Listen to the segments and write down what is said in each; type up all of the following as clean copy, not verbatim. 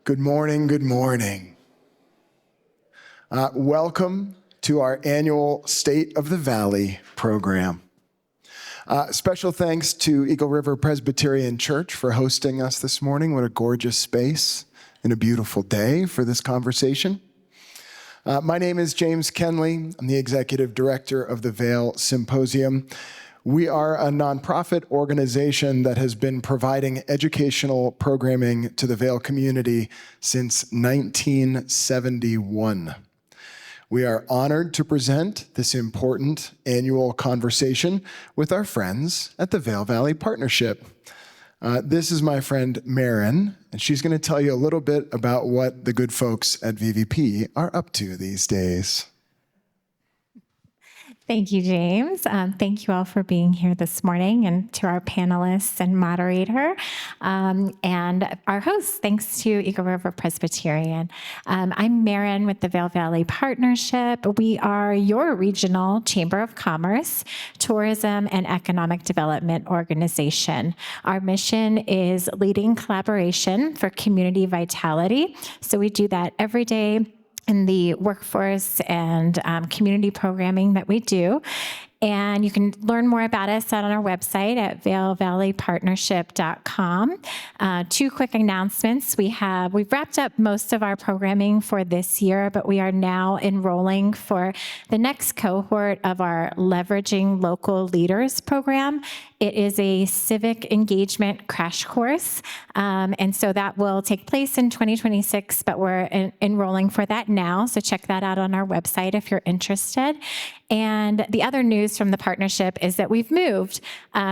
Good morning, good morning. Welcome to our annual State of the Valley program. Special thanks to Eagle River Presbyterian Church for hosting us this morning. What a gorgeous space and a beautiful day for this conversation. My name is James Kenley. I'm the Executive Director of the Vail Symposium. We are a nonprofit organization that has been providing educational programming to the Vail community since 1971. We are honored to present this important annual conversation with our friends at the Vail Valley Partnership. This is my friend Marin, and she's going to tell you a little bit about what the good folks at VVP are up to these days. Thank you, James. Thank you all for being here this morning, and to our panelists and moderator, and our hosts. Thanks to Eagle River Presbyterian. I'm Marin with the Vail Valley Partnership. We are your regional Chamber of Commerce, Tourism, and Economic Development organization. Our mission is leading collaboration for community vitality. So we do that every day in the workforce and community programming that we do. And you can learn more about us on our website at vailvalleypartnership.com. Two quick announcements. We've wrapped up most of our programming for this year, but we are now enrolling for the next cohort of our Leveraging Local Leaders program. It is a civic engagement crash course, and so that will take place in 2026, but we're enrolling for that now, so check that out on our website if you're interested. And the other news from the partnership is that we've moved.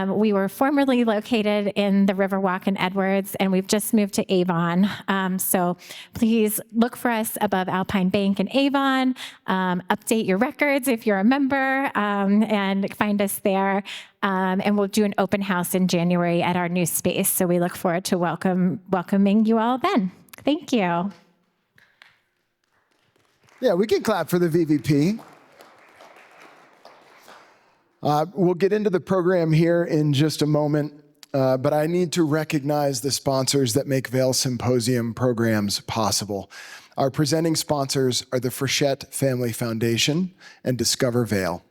We were formerly located in the Riverwalk in Edwards, and we've just moved to Avon. So please look for us above Alpine Bank in Avon. Update your records if you're a member, and find us there. And we'll do an open house in January at our new space. So we look forward to welcoming you all then. Thank you. Yeah, we can clap for the VVP. We'll get into the program here in just a moment, but I need to recognize the sponsors that make Vail Symposium programs possible. Our presenting sponsors are the Frechette Family Foundation and Discover Vail.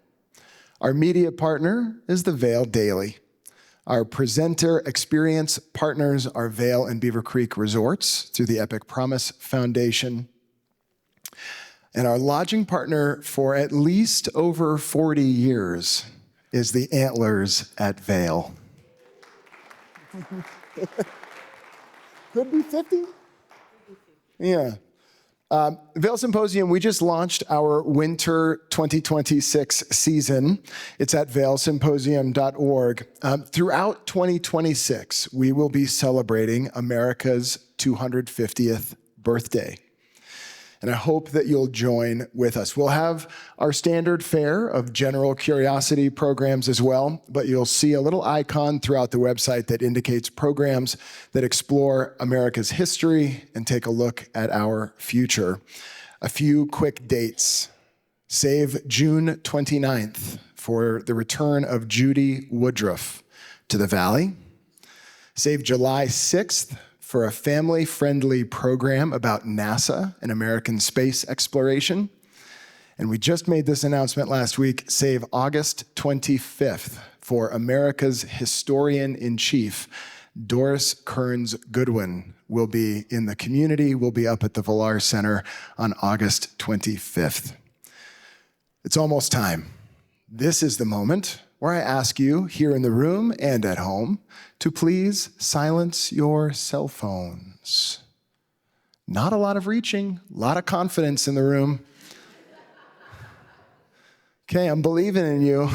Our media partner is the Vail Daily. Our presenter experience partners are Vail and Beaver Creek Resorts through the Epic Promise Foundation. And our lodging partner for at least over 40 years is the Antlers at Vail. Could be 50? Yeah. Vail Symposium, we just launched our winter 2026 season. It's at vailsymposium.org. Throughout 2026, we will be celebrating America's 250th birthday. And I hope that you'll join with us. We'll have our standard fare of general curiosity programs as well, but you'll see a little icon throughout the website that indicates programs that explore America's history and take a look at our future. A few quick dates. Save June 29th for the return of Judy Woodruff to the Valley. Save July 6th for a family-friendly program about NASA and American space exploration. And we just made this announcement last week. Save August 25th for America's historian-in-chief, Doris Kearns Goodwin, will be in the community, will be up at the Villar Center on August 25th. It's almost time. This is the moment where I ask you here in the room and at home to please silence your cell phones. Not a lot of reaching, a lot of confidence in the room. Okay, I'm believing in you.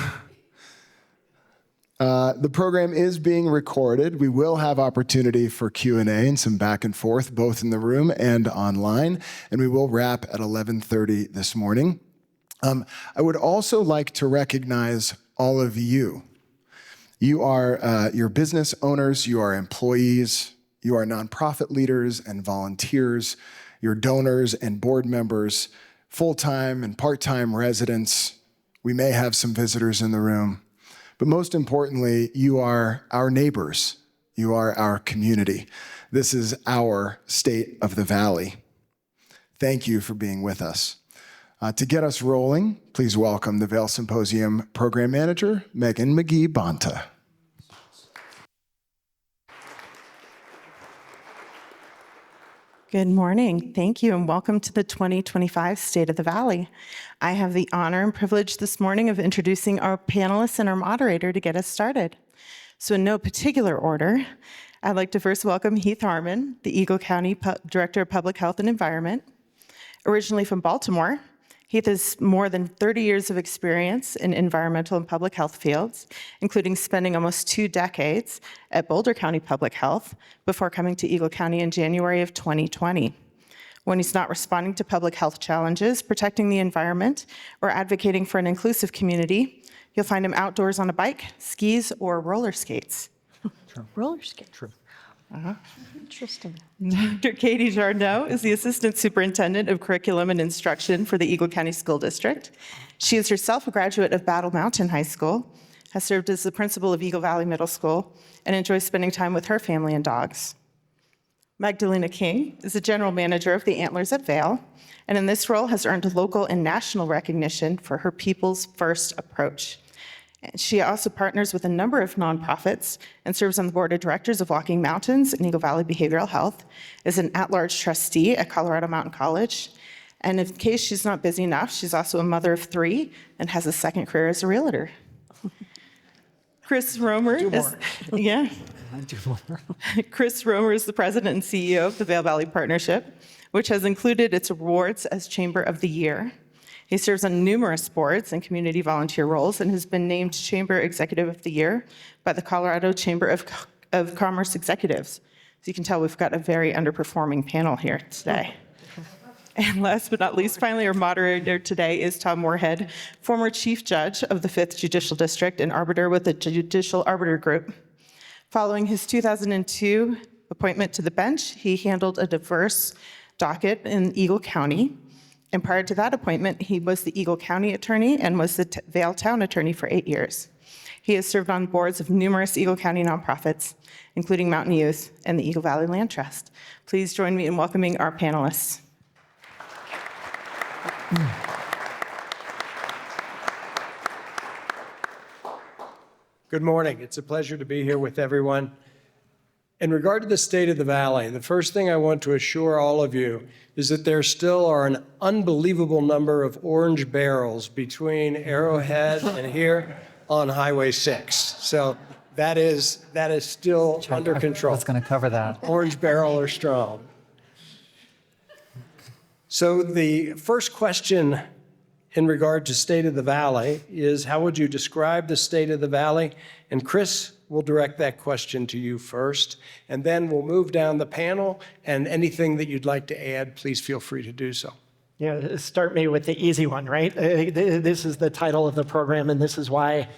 The program is being recorded. We will have opportunity for Q&A and some back and forth, both in the room and online, and we will wrap at 11:30 this morning. I would also like to recognize all of you. You are your business owners, you are employees, you are nonprofit leaders and volunteers, your donors and board members, full-time and part-time residents. We may have some visitors in the room, but most importantly, you are our neighbors. You are our community. This is our state of the valley. Thank you for being with us. To get us rolling, please welcome the Vail Symposium Program Manager, Megan McGee-Bonta. Good morning. Thank you, and welcome to the 2025 State of the Valley. I have the honor and privilege this morning of introducing our panelists and our moderator to get us started. So in no particular order, I'd like to first welcome Heath Harmon, the Eagle County Director of Public Health and Environment. Originally from Baltimore, Heath has more than 30 years of experience in environmental and public health fields, including spending almost 2 decades at Boulder County Public Health before coming to Eagle County in January of 2020. When he's not responding to public health challenges, protecting the environment, or advocating for an inclusive community, you'll find him outdoors on a bike, skis, or roller skates. Roller skate. True. Interesting. Dr. Katie Jardneau is the Assistant Superintendent of Curriculum and Instruction for the Eagle County School District. She is herself a graduate of Battle Mountain High School, has served as the principal of Eagle Valley Middle School, and enjoys spending time with her family and dogs. Magdalena King is the General Manager of the Antlers at Vail, and in this role has earned local and national recognition for her People's First approach. She also partners with a number of nonprofits and serves on the board of directors of Walking Mountains and Eagle Valley Behavioral Health, is an at-large trustee at Colorado Mountain College, and in case she's not busy enough, she's also a mother of 3 and has a second career as a realtor. Chris Romer is, yeah. Chris Romer is the president and CEO of the Vail Valley Partnership, which has included its awards as Chamber of the Year. He serves on numerous boards and community volunteer roles and has been named Chamber Executive of the Year by the Colorado Chamber of Commerce Executives. So you can tell we've got a very underperforming panel here today. And last but not least, finally, our moderator today is Tom Moorhead, former Chief Judge of the 5th Judicial District and arbiter with the Judicial Arbiter Group. Following his 2002 appointment to the bench, he handled a diverse docket in Eagle County. And prior to that appointment, he was the Eagle County Attorney and was the Vail Town Attorney for 8 years. He has served on boards of numerous Eagle County nonprofits, including Mountain Youth and the Eagle Valley Land Trust. Please join me in welcoming our panelists. Good morning. It's a pleasure to be here with everyone. In regard to the state of the valley, the first thing I want to assure all of you is that there still are an unbelievable number of orange barrels between Arrowhead and here on Highway 6. So that is still under control. That's going to cover that. Orange barrel are strong. So the first question in regard to state of the valley is, how would you describe the state of the valley? And Chris will direct that question to you first, and then we'll move down the panel, and anything that you'd like to add, please feel free to do so. Yeah, start me with the easy one, right? This is the title of the program, and this is why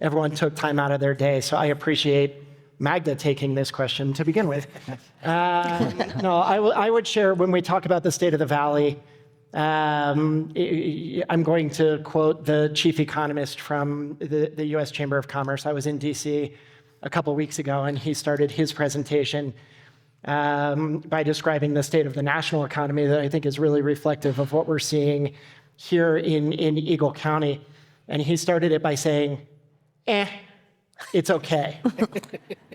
everyone took time out of their day. So I appreciate Magda taking this question to begin with. No, I would share, when we talk about the state of the valley, I'm going to quote the chief economist from the U.S. Chamber of Commerce. I was in D.C. a couple weeks ago, and he started his presentation by describing the state of the national economy that I think is really reflective of what we're seeing here in Eagle County. And he started it by saying, it's okay,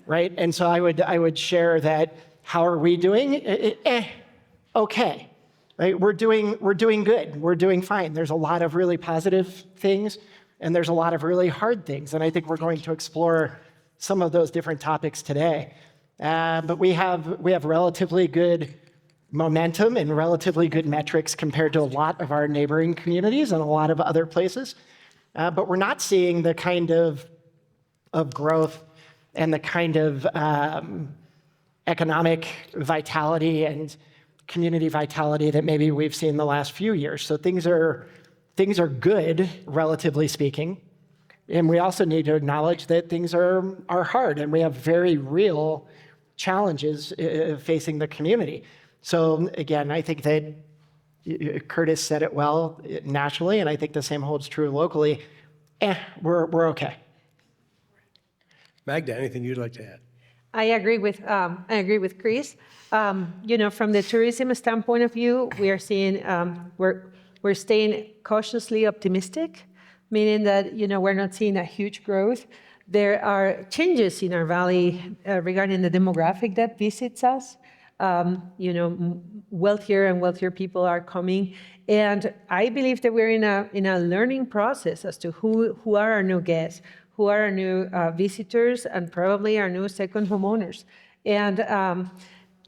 right? And so I would share that, how are we doing? Okay. Right? We're doing good. We're doing fine. There's a lot of really positive things, and there's a lot of really hard things. And I think we're going to explore some of those different topics today. But we have relatively good momentum and relatively good metrics compared to a lot of our neighboring communities and a lot of other places. But we're not seeing the kind of growth and the kind of economic vitality and community vitality that maybe we've seen the last few years. So things are good, relatively speaking. And we also need to acknowledge that things are hard, and we have very real challenges facing the community. So again, I think that Curtis said it well nationally, and I think the same holds true locally. We're okay. Magda, anything you'd like to add? I agree with Chris. From the tourism standpoint of view, we are seeing we're staying cautiously optimistic, meaning that we're not seeing a huge growth. There are changes in our valley regarding the demographic that visits us. Wealthier and wealthier people are coming, and I believe that we're in a learning process as to who are our new guests, who are our new visitors, and probably our new second homeowners. And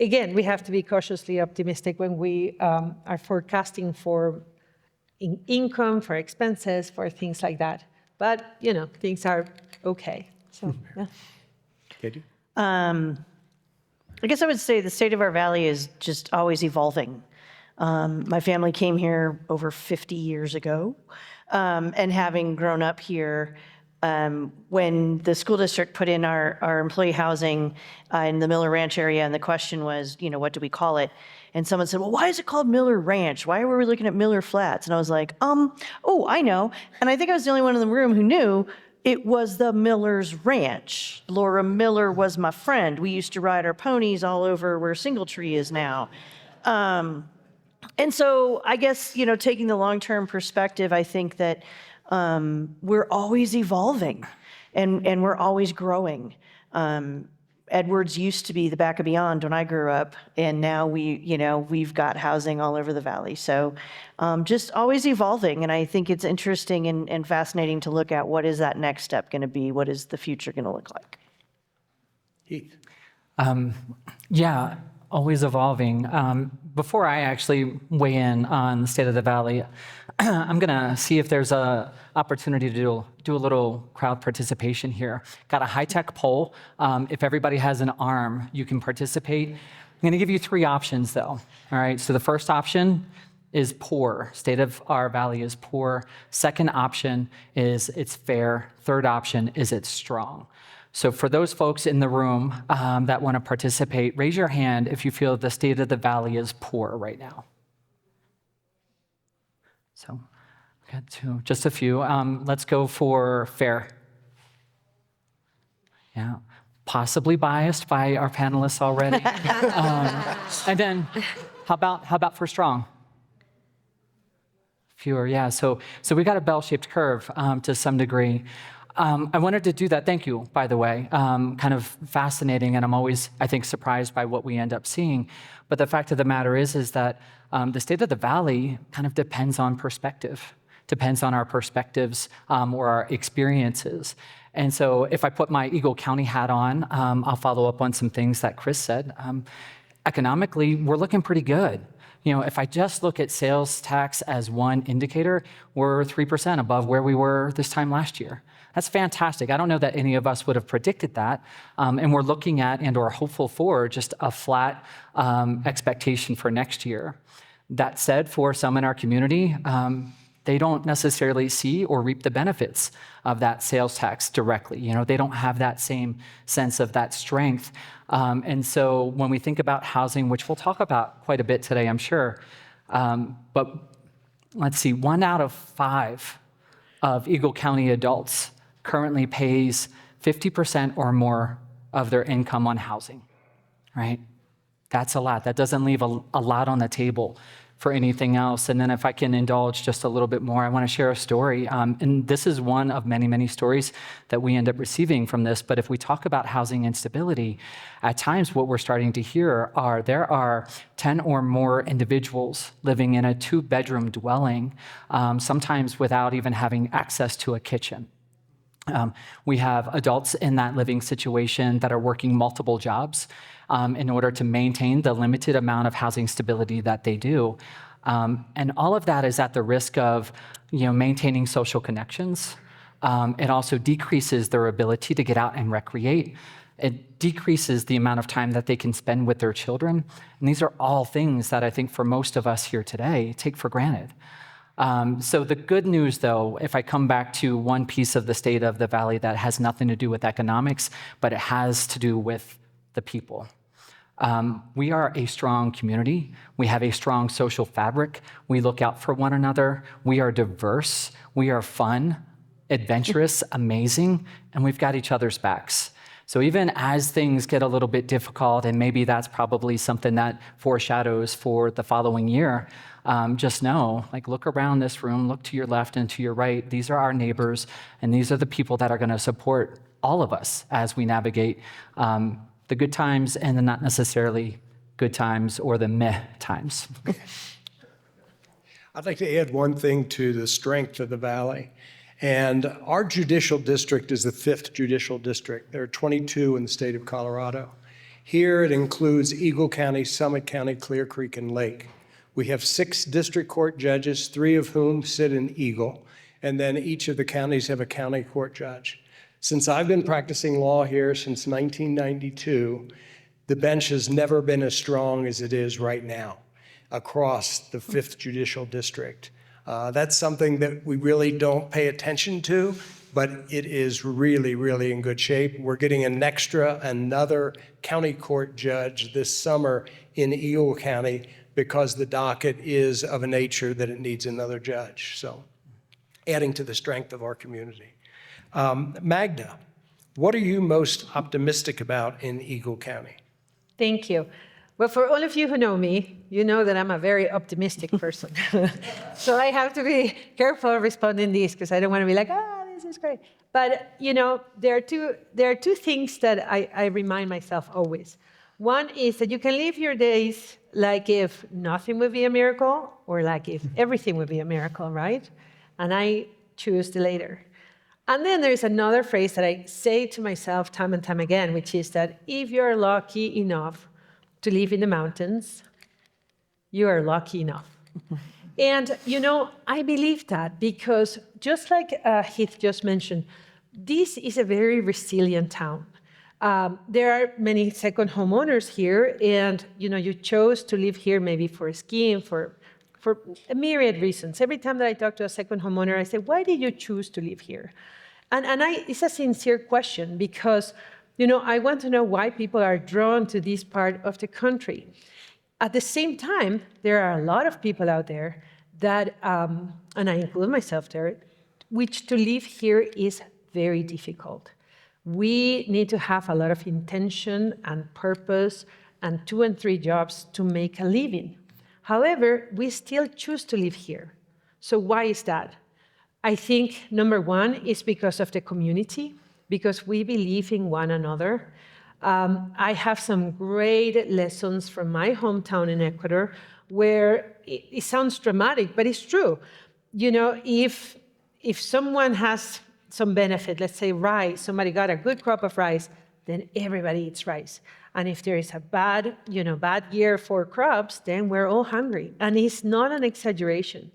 again, we have to be cautiously optimistic when we are forecasting for income, for expenses, for things like that. But things are okay. So yeah. Katie? I guess I would say the state of our valley is just always evolving. My family came here over 50 years ago, and having grown up here, when the school district put in our employee housing in the Miller Ranch area, and the question was, what do we call it? And someone said, well, why is it called Miller Ranch? Why were we looking at Miller Flats? And I was like, oh, I know. And I think I was the only one in the room who knew it was the Miller's Ranch. Laura Miller was my friend. We used to ride our ponies all over where Singletree is now. And so I guess, taking the long-term perspective, I think that we're always evolving and we're always growing. Edwards used to be the back of beyond when I grew up, and now we've got housing all over the valley. So just always evolving, and I think it's interesting and fascinating to look at what is that next step going to be? What is the future going to look like? Heath? Yeah, always evolving. Before I actually weigh in on the state of the valley, I'm going to see if there's a opportunity to do a little crowd participation here. Got a high-tech poll. If everybody has an arm, you can participate. I'm going to give you 3 options, though. All right, so the first option is poor. State of our valley is poor. Second option is it's fair. Third option is it's strong. So for those folks in the room that want to participate, raise your hand if you feel the state of the valley is poor right now. So got just a few. Let's go for fair. Yeah, possibly biased by our panelists already. And then how about for strong? Fewer, yeah. So we got a bell-shaped curve to some degree. I wanted to do that, thank you, by the way, kind of fascinating, and I'm always, I think, surprised by what we end up seeing. But the fact of the matter is that the state of the valley kind of depends on perspective, depends on our perspectives or our experiences. And so if I put my Eagle County hat on, I'll follow up on some things that Chris said. Economically, we're looking pretty good. If I just look at sales tax as one indicator, we're 3% above where we were this time last year. That's fantastic. I don't know that any of us would have predicted that. And we're looking at and or hopeful for just a flat expectation for next year. That said, for some in our community, they don't necessarily see or reap the benefits of that sales tax directly. They don't have that same sense of that strength. And so when we think about housing, which we'll talk about quite a bit today, I'm sure, but let's see, 1 out of 5 of Eagle County adults currently pays 50% or more of their income on housing, right? That's a lot. That doesn't leave a lot on the table for anything else. And then if I can indulge just a little bit more, I want to share a story. And this is one of many, many stories that we end up receiving from this. But if we talk about housing instability, at times what we're starting to hear are there are 10 or more individuals living in a 2-bedroom dwelling, sometimes without even having access to a kitchen. We have adults in that living situation that are working multiple jobs in order to maintain the limited amount of housing stability that they do. And all of that is at the risk of maintaining social connections. It also decreases their ability to get out and recreate. It decreases the amount of time that they can spend with their children. And these are all things that I think for most of us here today take for granted. So the good news, though, if I come back to one piece of the state of the valley that has nothing to do with economics, but it has to do with the people. We are a strong community. We have a strong social fabric. We look out for one another. We are diverse. We are fun, adventurous, amazing, and we've got each other's backs. So even as things get a little bit difficult, and maybe that's probably something that foreshadows for the following year, just know, like, look around this room, look to your left and to your right. These are our neighbors, and these are the people that are going to support all of us as we navigate the good times and the not necessarily good times or the meh times. I'd like to add one thing to the strength of the Valley. And our judicial district is the 5th judicial district. There are 22 in the state of Colorado. Here it includes Eagle County, Summit County, Clear Creek, and Lake. We have 6 district court judges, 3 of whom sit in Eagle, and then each of the counties have a county court judge. Since I've been practicing law here since 1992, the bench has never been as strong as it is right now across the 5th judicial district. That's something that we really don't pay attention to, but it is really, really in good shape. We're getting another county court judge this summer in Eagle County because the docket is of a nature that it needs another judge. So adding to the strength of our community. Magda, what are you most optimistic about in Eagle County? Thank you. Well, for all of you who know me, you know that I'm a very optimistic person. So I have to be careful responding this because I don't want to be like, this is great. But, there are two things that I remind myself always. One is that you can live your days like if nothing would be a miracle or like if everything would be a miracle, right? And I choose the later. And then there's another phrase that I say to myself time and time again, which is that if you're lucky enough to live in the mountains, you are lucky enough. And, I believe that because just like Heath just mentioned, this is a very resilient town. There are many second homeowners here, and, you chose to live here maybe for skiing, for a myriad reasons. Every time that I talk to a second homeowner, I say, why did you choose to live here? And it's a sincere question because I want to know why people are drawn to this part of the country. At the same time, there are a lot of people out there that, and I include myself there, which to live here is very difficult. We need to have a lot of intention and purpose and 2 and 3 jobs to make a living. However, we still choose to live here. So why is that? I think number one is because of the community, because we believe in one another. I have some great lessons from my hometown in Ecuador where it sounds dramatic, but it's true. If someone has some benefit, let's say rice, somebody got a good crop of rice, then everybody eats rice. And if there is a bad year for crops, then we're all hungry. And it's not an exaggeration.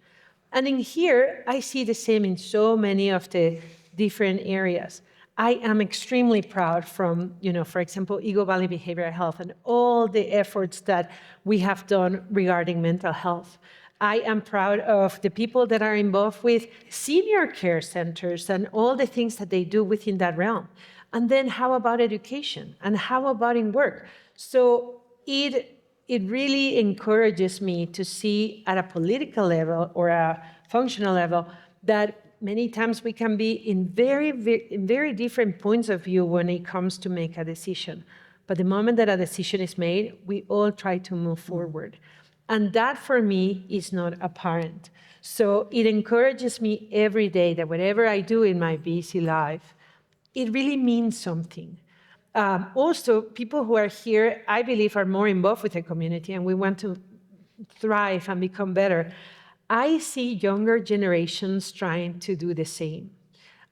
And in here, I see the same in so many of the different areas. I am extremely proud from, for example, Eagle Valley Behavioral Health and all the efforts that we have done regarding mental health. I am proud of the people that are involved with senior care centers and all the things that they do within that realm. And then how about education? And how about in work? So it really encourages me to see at a political level or a functional level that many times we can be in very different points of view when it comes to make a decision. But the moment that a decision is made, we all try to move forward. And that for me is not apparent. So it encourages me every day that whatever I do in my busy life, it really means something. Also, people who are here, I believe, are more involved with the community and we want to thrive and become better. I see younger generations trying to do the same.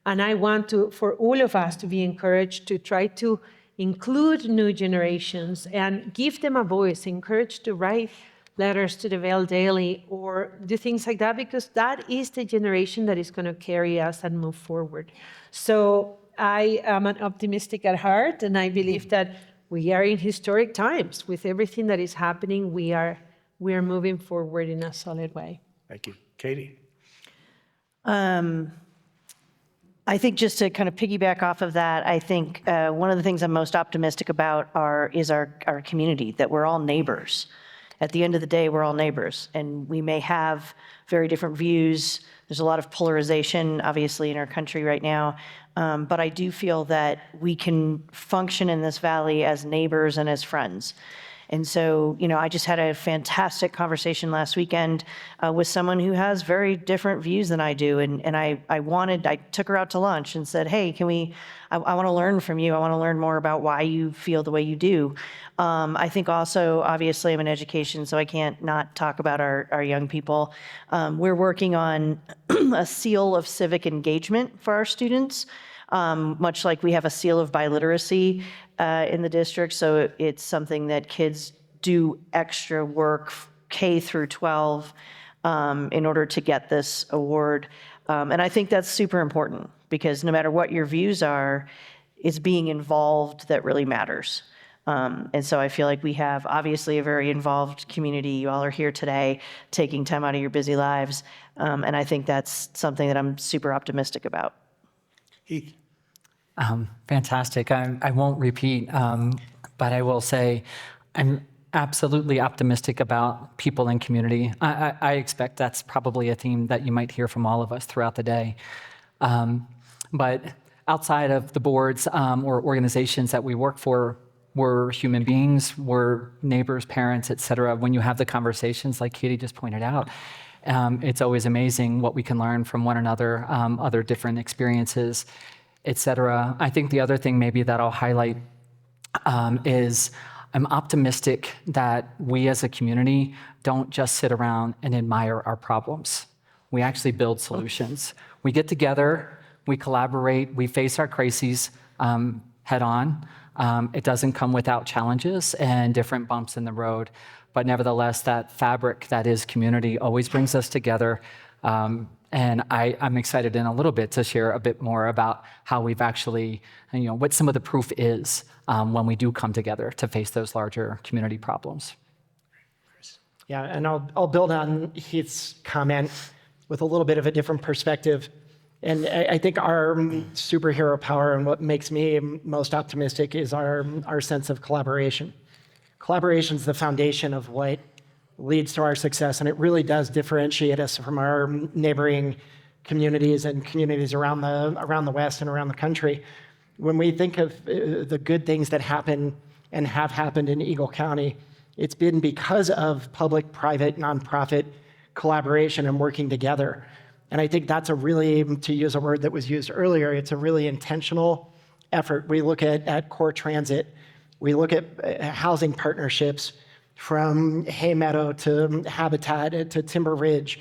And I want for all of us to be encouraged to try to include new generations and give them a voice, encourage to write letters to the Vail Daily or do things like that, because that is the generation that is going to carry us and move forward. So I am an optimistic at heart, and I believe that we are in historic times. With everything that is happening, we are moving forward in a solid way. Thank you. Katie? I think just to kind of piggyback off of that, I think one of the things I'm most optimistic about is our community, that we're all neighbors. At the end of the day, we're all neighbors, and we may have very different views. There's a lot of polarization, obviously, in our country right now. But I do feel that we can function in this valley as neighbors and as friends. And so, I just had a fantastic conversation last weekend with someone who has very different views than I do. And I took her out to lunch and said, hey, I want to learn from you. I want to learn more about why you feel the way you do. I think also, obviously, I'm in education, so I can't not talk about our young people. We're working on a seal of civic engagement for our students, much like we have a seal of biliteracy in the district. So it's something that kids do extra work K through 12 in order to get this award. And I think that's super important because no matter what your views are, it's being involved that really matters. And so I feel like we have obviously a very involved community. You all are here today taking time out of your busy lives. And I think that's something that I'm super optimistic about. Heath. Fantastic. I won't repeat, but I will say I'm absolutely optimistic about people and community. I expect that's probably a theme that you might hear from all of us throughout the day. But outside of the boards or organizations that we work for, we're human beings, we're neighbors, parents, et cetera. When you have the conversations like Katie just pointed out, it's always amazing what we can learn from one another, other different experiences, et cetera. I think the other thing maybe that I'll highlight is I'm optimistic that we as a community don't just sit around and admire our problems. We actually build solutions. We get together, we collaborate, we face our crises head on. It doesn't come without challenges and different bumps in the road, but nevertheless, that fabric that is community always brings us together. And I'm excited in a little bit to share a bit more about how we've actually, what some of the proof is when we do come together to face those larger community problems. Yeah, and I'll build on Heath's comment with a little bit of a different perspective. And I think our superhero power and what makes me most optimistic is our sense of collaboration. Collaboration is the foundation of what leads to our success, and it really does differentiate us from our neighboring communities and communities around the West and around the country. When we think of the good things that happen and have happened in Eagle County, it's been because of public-private, nonprofit collaboration and working together. And I think that's a really, to use a word that was used earlier, it's a really intentional effort. We look at core transit, we look at housing partnerships, from Hay Meadow to Habitat to Timber Ridge.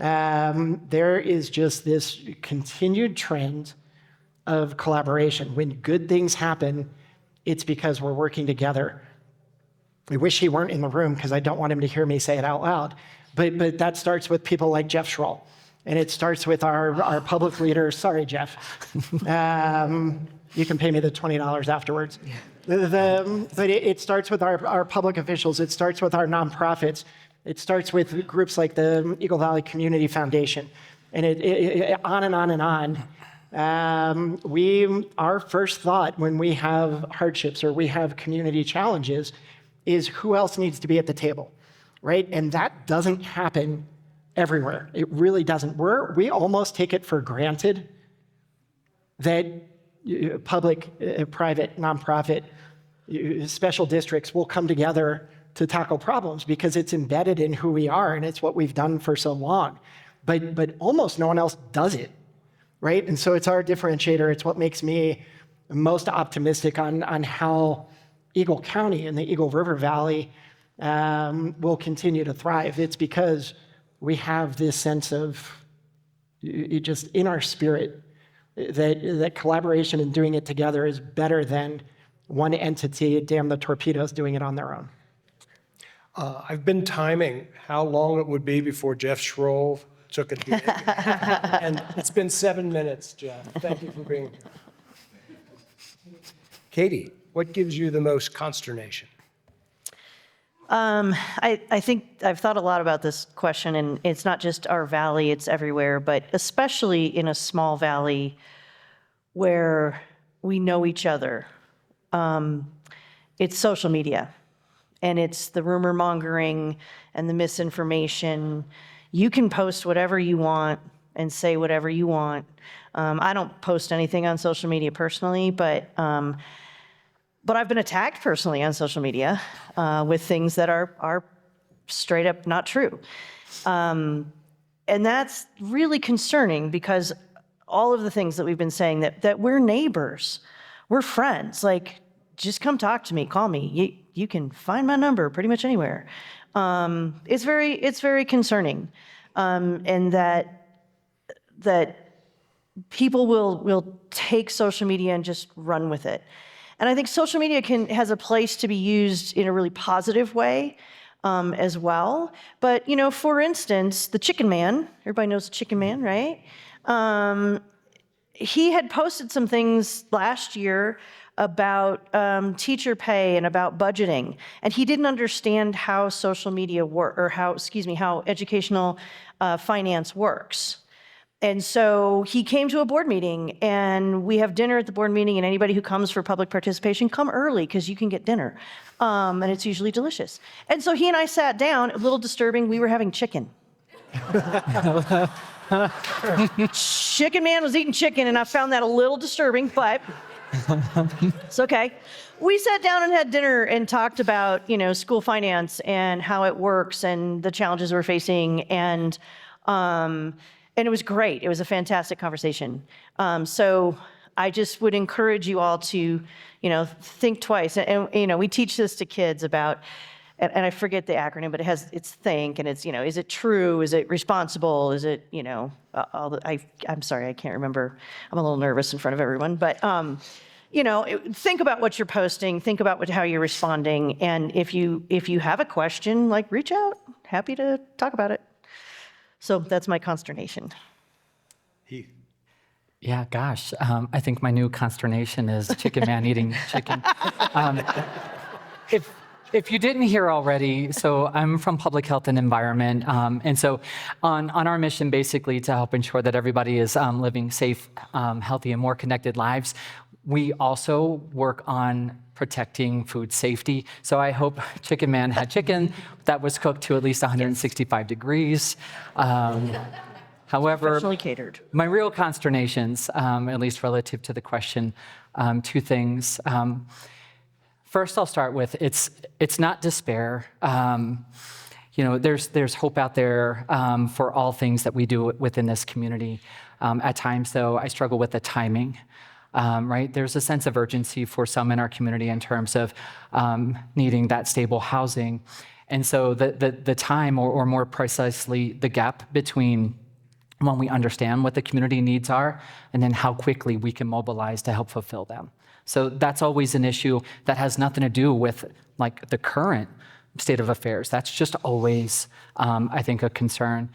There is just this continued trend of collaboration. When good things happen, it's because we're working together. I wish he weren't in the room because I don't want him to hear me say it out loud. But that starts with people like Jeff Schroll. And it starts with our public leaders. Sorry, Jeff. You can pay me the $20 afterwards. But it starts with our public officials. It starts with our nonprofits. It starts with groups like the Eagle Valley Community Foundation. And it on and on and on. Our first thought when we have hardships or we have community challenges is who else needs to be at the table, right? And that doesn't happen everywhere. It really doesn't. We almost take it for granted that public, private, nonprofit, special districts will come together to tackle problems because it's embedded in who we are and it's what we've done for so long. But almost no one else does it, right? And so it's our differentiator. It's what makes me most optimistic on how Eagle County and the Eagle River Valley will continue to thrive. It's because we have this sense of just in our spirit that collaboration and doing it together is better than one entity, damn the torpedoes, doing it on their own. I've been timing how long it would be before Jeff Schroll took a dig. And it's been 7 minutes, Jeff. Thank you for being here. Katie, what gives you the most consternation? I think I've thought a lot about this question, and it's not just our valley, it's everywhere, but especially in a small valley where we know each other. It's social media. and it's the rumor mongering and the misinformation. You can post whatever you want and say whatever you want. I don't post anything on social media personally, but I've been attacked personally on social media with things that are straight up not true. And that's really concerning because all of the things that we've been saying, that we're neighbors, we're friends, like, just come talk to me, call me. You can find my number pretty much anywhere. It's very concerning, and that people will take social media and just run with it. And I think social media has a place to be used in a really positive way as well. But, for instance, the Chicken Man, everybody knows the Chicken Man, right? He had posted some things last year about teacher pay and about budgeting. And he didn't understand how social media how educational finance works. And so he came to a board meeting, and we have dinner at the board meeting, and anybody who comes for public participation, come early because you can get dinner. And it's usually delicious. And so he and I sat down, a little disturbing, we were having chicken. Chicken Man was eating chicken, and I found that a little disturbing, but it's okay. We sat down and had dinner and talked about, school finance and how it works and the challenges we're facing, and it was great. It was a fantastic conversation. So I just would encourage you all to, think twice. And we teach this to kids about, and I forget the acronym, but it's THINK, and it's, is it true? Is it responsible? Is it, I'm sorry, I can't remember. I'm a little nervous in front of everyone, but, think about what you're posting, think about how you're responding. And if you have a question, reach out, happy to talk about it. So that's my consternation. Heath. Yeah, gosh, I think my new consternation is Chicken Man eating chicken. If you didn't hear already, so I'm from public health and environment, and so on our mission basically to help ensure that everybody is living safe, healthy, and more connected lives, we also work on protecting food safety. So I hope Chicken Man had chicken that was cooked to at least 165 degrees. However, Professionally catered. my real consternations, at least relative to the question, two things. First, I'll start with it's not despair. There's hope out there for all things that we do within this community. At times, though, I struggle with the timing. Right? There's a sense of urgency for some in our community in terms of needing that stable housing. And so the time, or more precisely, the gap between when we understand what the community needs are and then how quickly we can mobilize to help fulfill them. So that's always an issue that has nothing to do with the current state of affairs. That's just always, I think, a concern.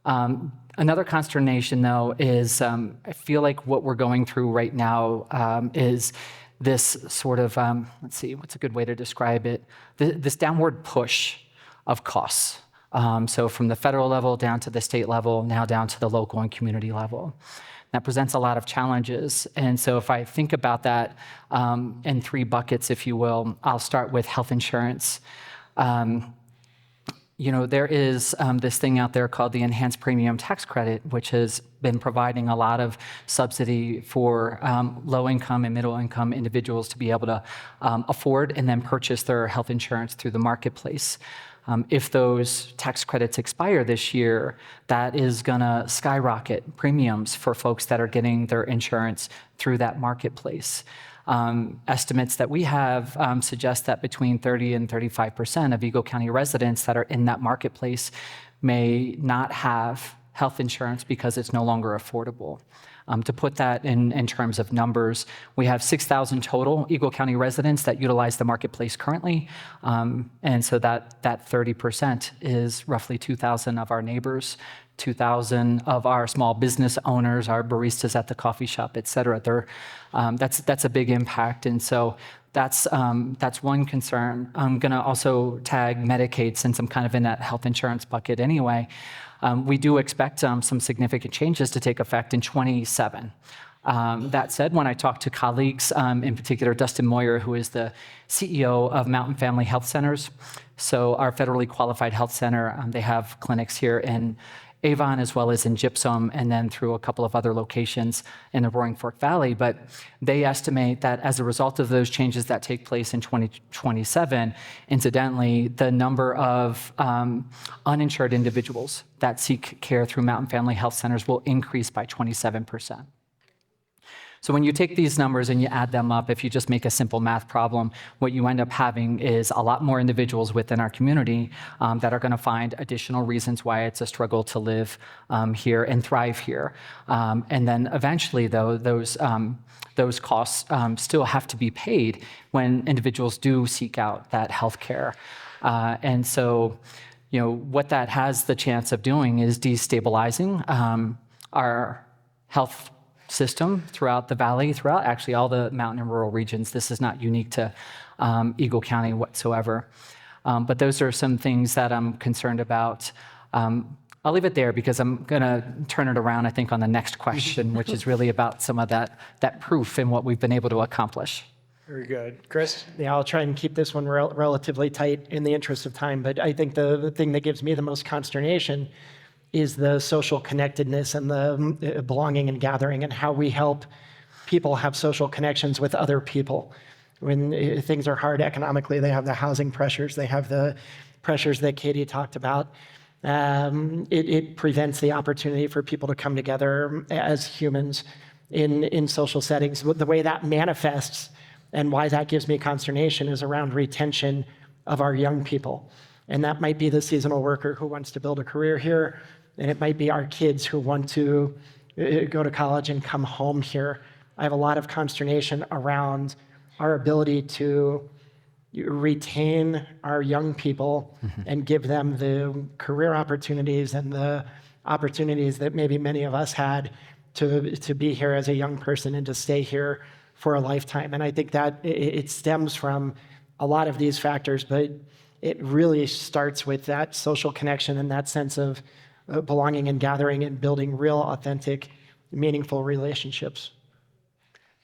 Another consternation, though, is I feel like what we're going through right now is this sort of, let's see, what's a good way to describe it? This downward push of costs. So from the federal level down to the state level, now down to the local and community level. That presents a lot of challenges. And so if I think about that in three buckets, if you will, I'll start with health insurance. There is this thing out there called the enhanced premium tax credit, which has been providing a lot of subsidy for low-income and middle-income individuals to be able to afford and then purchase their health insurance through the marketplace. If those tax credits expire this year, that is going to skyrocket premiums for folks that are getting their insurance through that marketplace. Estimates that we have suggest that between 30 and 35% of Eagle County residents that are in that marketplace may not have health insurance because it's no longer affordable. To put that in terms of numbers, we have 6,000 total Eagle County residents that utilize the marketplace currently. And so that 30% is roughly 2,000 of our neighbors, 2,000 of our small business owners, our baristas at the coffee shop, et cetera. That's a big impact. And so that's one concern. I'm going to also tag Medicaid, since I'm kind of in that health insurance bucket anyway. We do expect some significant changes to take effect in 27. That said, when I talk to colleagues, in particular Dustin Moyer, who is the CEO of Mountain Family Health Centers, so our federally qualified health center, they have clinics here in Avon as well as in Gypsum, and then through a couple of other locations in the Roaring Fork Valley. But they estimate that as a result of those changes that take place in 2027, incidentally, the number of uninsured individuals that seek care through Mountain Family Health Centers will increase by 27%. So when you take these numbers and you add them up, if you just make a simple math problem, what you end up having is a lot more individuals within our community that are going to find additional reasons why it's a struggle to live here and thrive here. And then eventually, though, those costs still have to be paid when individuals do seek out that health care. And so, what that has the chance of doing is destabilizing our health system throughout the valley, throughout actually all the mountain and rural regions. This is not unique to Eagle County whatsoever. But those are some things that I'm concerned about. I'll leave it there because I'm going to turn it around, I think, on the next question, which is really about some of that proof and what we've been able to accomplish. Very good. Chris? Yeah, I'll try and keep this one relatively tight in the interest of time, but I think the thing that gives me the most consternation is the social connectedness and the belonging and gathering and how we help people have social connections with other people. When things are hard economically, they have the housing pressures, they have the pressures that Katie talked about. It prevents the opportunity for people to come together as humans in social settings. The way that manifests and why that gives me consternation is around retention of our young people. And that might be the seasonal worker who wants to build a career here, and it might be our kids who want to go to college and come home here. I have a lot of consternation around our ability to retain our young people and give them the career opportunities and the opportunities that maybe many of us had to be here as a young person and to stay here for a lifetime. And I think that it stems from a lot of these factors, but it really starts with that social connection and that sense of belonging and gathering and building real, authentic, meaningful relationships.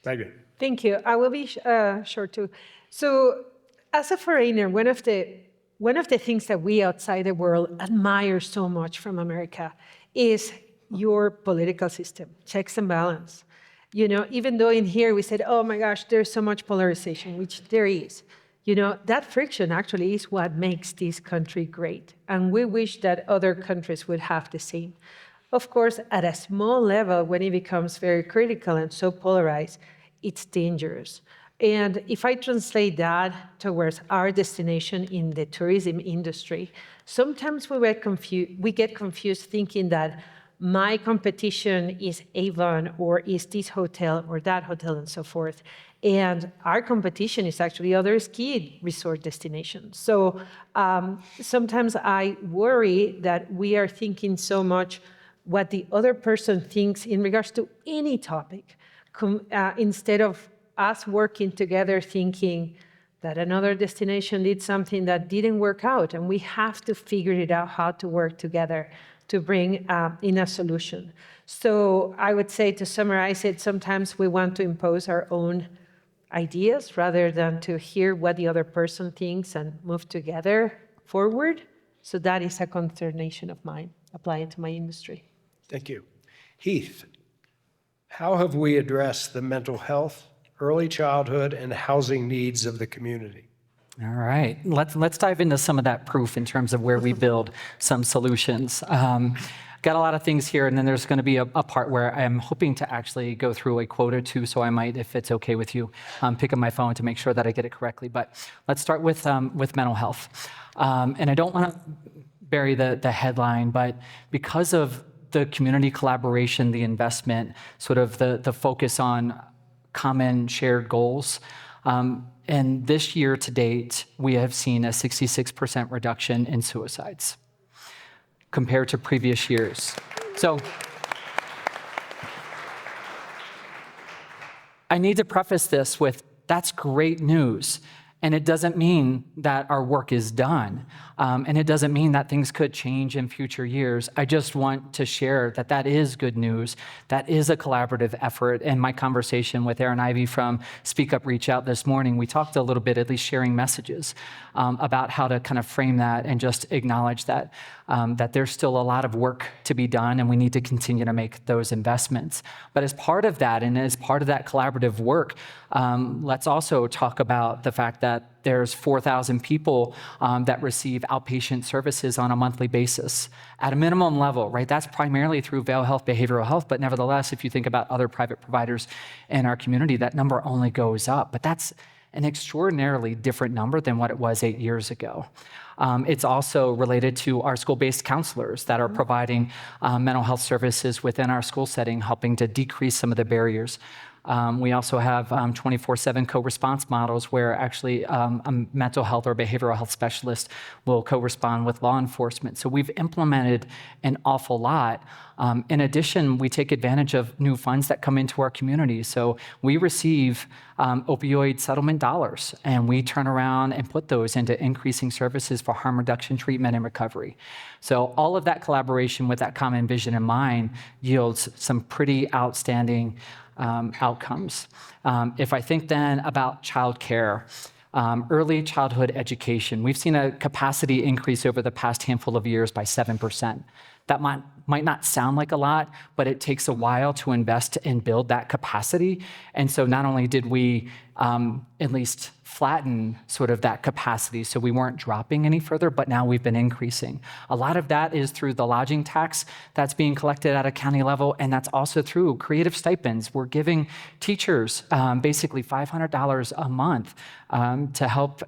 Thank you. Thank you. I will be short too. So, as a foreigner, one of the things that we outside the world admire so much from America is your political system, checks and balance. Even though in here we said, oh my gosh, there's so much polarization, which there is. That friction actually is what makes this country great. And we wish that other countries would have the same. Of course, at a small level, when it becomes very critical and so polarized, it's dangerous. And if I translate that towards our destination in the tourism industry, sometimes we get confused thinking that my competition is Avon or is this hotel or that hotel and so forth. And our competition is actually other ski resort destinations. So sometimes I worry that we are thinking so much what the other person thinks in regards to any topic, instead of us working together thinking that another destination did something that didn't work out. And we have to figure it out how to work together to bring in a solution. So I would say, to summarize it, sometimes we want to impose our own ideas rather than to hear what the other person thinks and move together forward. So that is a consternation of mine, applying to my industry. Thank you. Heath, how have we addressed the mental health, early childhood, and housing needs of the community? All right, let's dive into some of that proof in terms of where we build some solutions. Got a lot of things here, and then there's going to be a part where I'm hoping to actually go through a quote or two, so I might, if it's okay with you, pick up my phone to make sure that I get it correctly. But let's start with mental health. And I don't want to bury the headline, but because of the community collaboration, the investment, sort of the focus on common shared goals, and this year to date, we have seen a 66% reduction in suicides compared to previous years. So I need to preface this with, that's great news. And it doesn't mean that our work is done. And it doesn't mean that things could change in future years. I just want to share that that is good news. That is a collaborative effort. In my conversation with Erin Ivey from Speak Up, Reach Out this morning, we talked a little bit, at least sharing messages about how to kind of frame that and just acknowledge that, that there's still a lot of work to be done and we need to continue to make those investments. But as part of that and as part of that collaborative work, let's also talk about the fact that there's 4,000 people that receive outpatient services on a monthly basis at a minimum level, right? That's primarily through Vail Health Behavioral Health, but nevertheless, if you think about other private providers in our community, that number only goes up. But that's an extraordinarily different number than what it was 8 years ago. It's also related to our school-based counselors that are providing mental health services within our school setting, helping to decrease some of the barriers. We also have 24/7 co-response models where actually a mental health or behavioral health specialist will co-respond with law enforcement. So we've implemented an awful lot. In addition, we take advantage of new funds that come into our community. So we receive opioid settlement dollars, and we turn around and put those into increasing services for harm reduction, treatment, and recovery. So all of that collaboration with that common vision in mind yields some pretty outstanding outcomes. If I think then about childcare, early childhood education, we've seen a capacity increase over the past handful of years by 7%. That might not sound like a lot, but it takes a while to invest and build that capacity. And so not only did we at least flatten sort of that capacity so we weren't dropping any further, but now we've been increasing. A lot of that is through the lodging tax that's being collected at a county level, and that's also through creative stipends. We're giving teachers basically $500 a month to help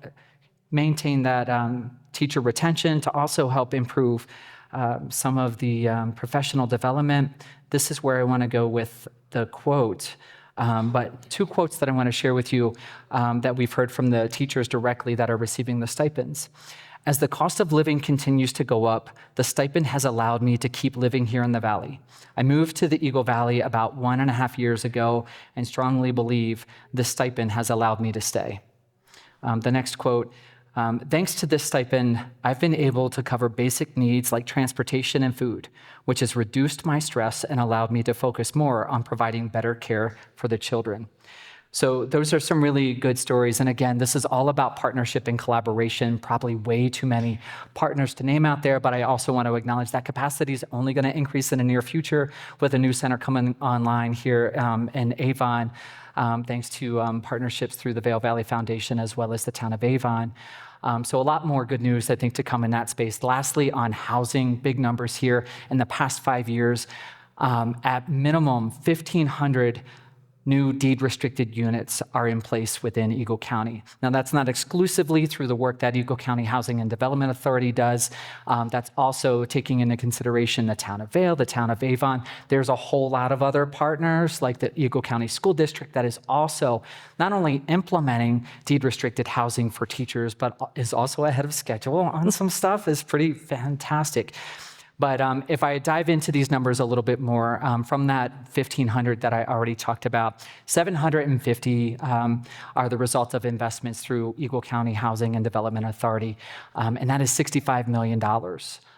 maintain that teacher retention, to also help improve some of the professional development. This is where I want to go with the quote. But two quotes that I want to share with you that we've heard from the teachers directly that are receiving the stipends. As the cost of living continues to go up, the stipend has allowed me to keep living here in the Valley. I moved to the Eagle Valley about 1.5 years ago and strongly believe the stipend has allowed me to stay. The next quote, thanks to this stipend, I've been able to cover basic needs like transportation and food, which has reduced my stress and allowed me to focus more on providing better care for the children. So those are some really good stories. And again, this is all about partnership and collaboration, probably way too many partners to name out there, but I also want to acknowledge that capacity is only going to increase in the near future with a new center coming online here in Avon, thanks to partnerships through the Vail Valley Foundation as well as the town of Avon. So a lot more good news, I think, to come in that space. Lastly, on housing, big numbers here. In the past 5 years, at minimum, 1,500 new deed-restricted units are in place within Eagle County. Now, that's not exclusively through the work that Eagle County Housing and Development Authority does. That's also taking into consideration the town of Vail, the town of Avon. There's a whole lot of other partners, like the Eagle County School District, that is also not only implementing deed-restricted housing for teachers, but is also ahead of schedule on some stuff. Is pretty fantastic. But if I dive into these numbers a little bit more, from that 1,500 that I already talked about, 750 are the result of investments through Eagle County Housing and Development Authority, and that is $65 million.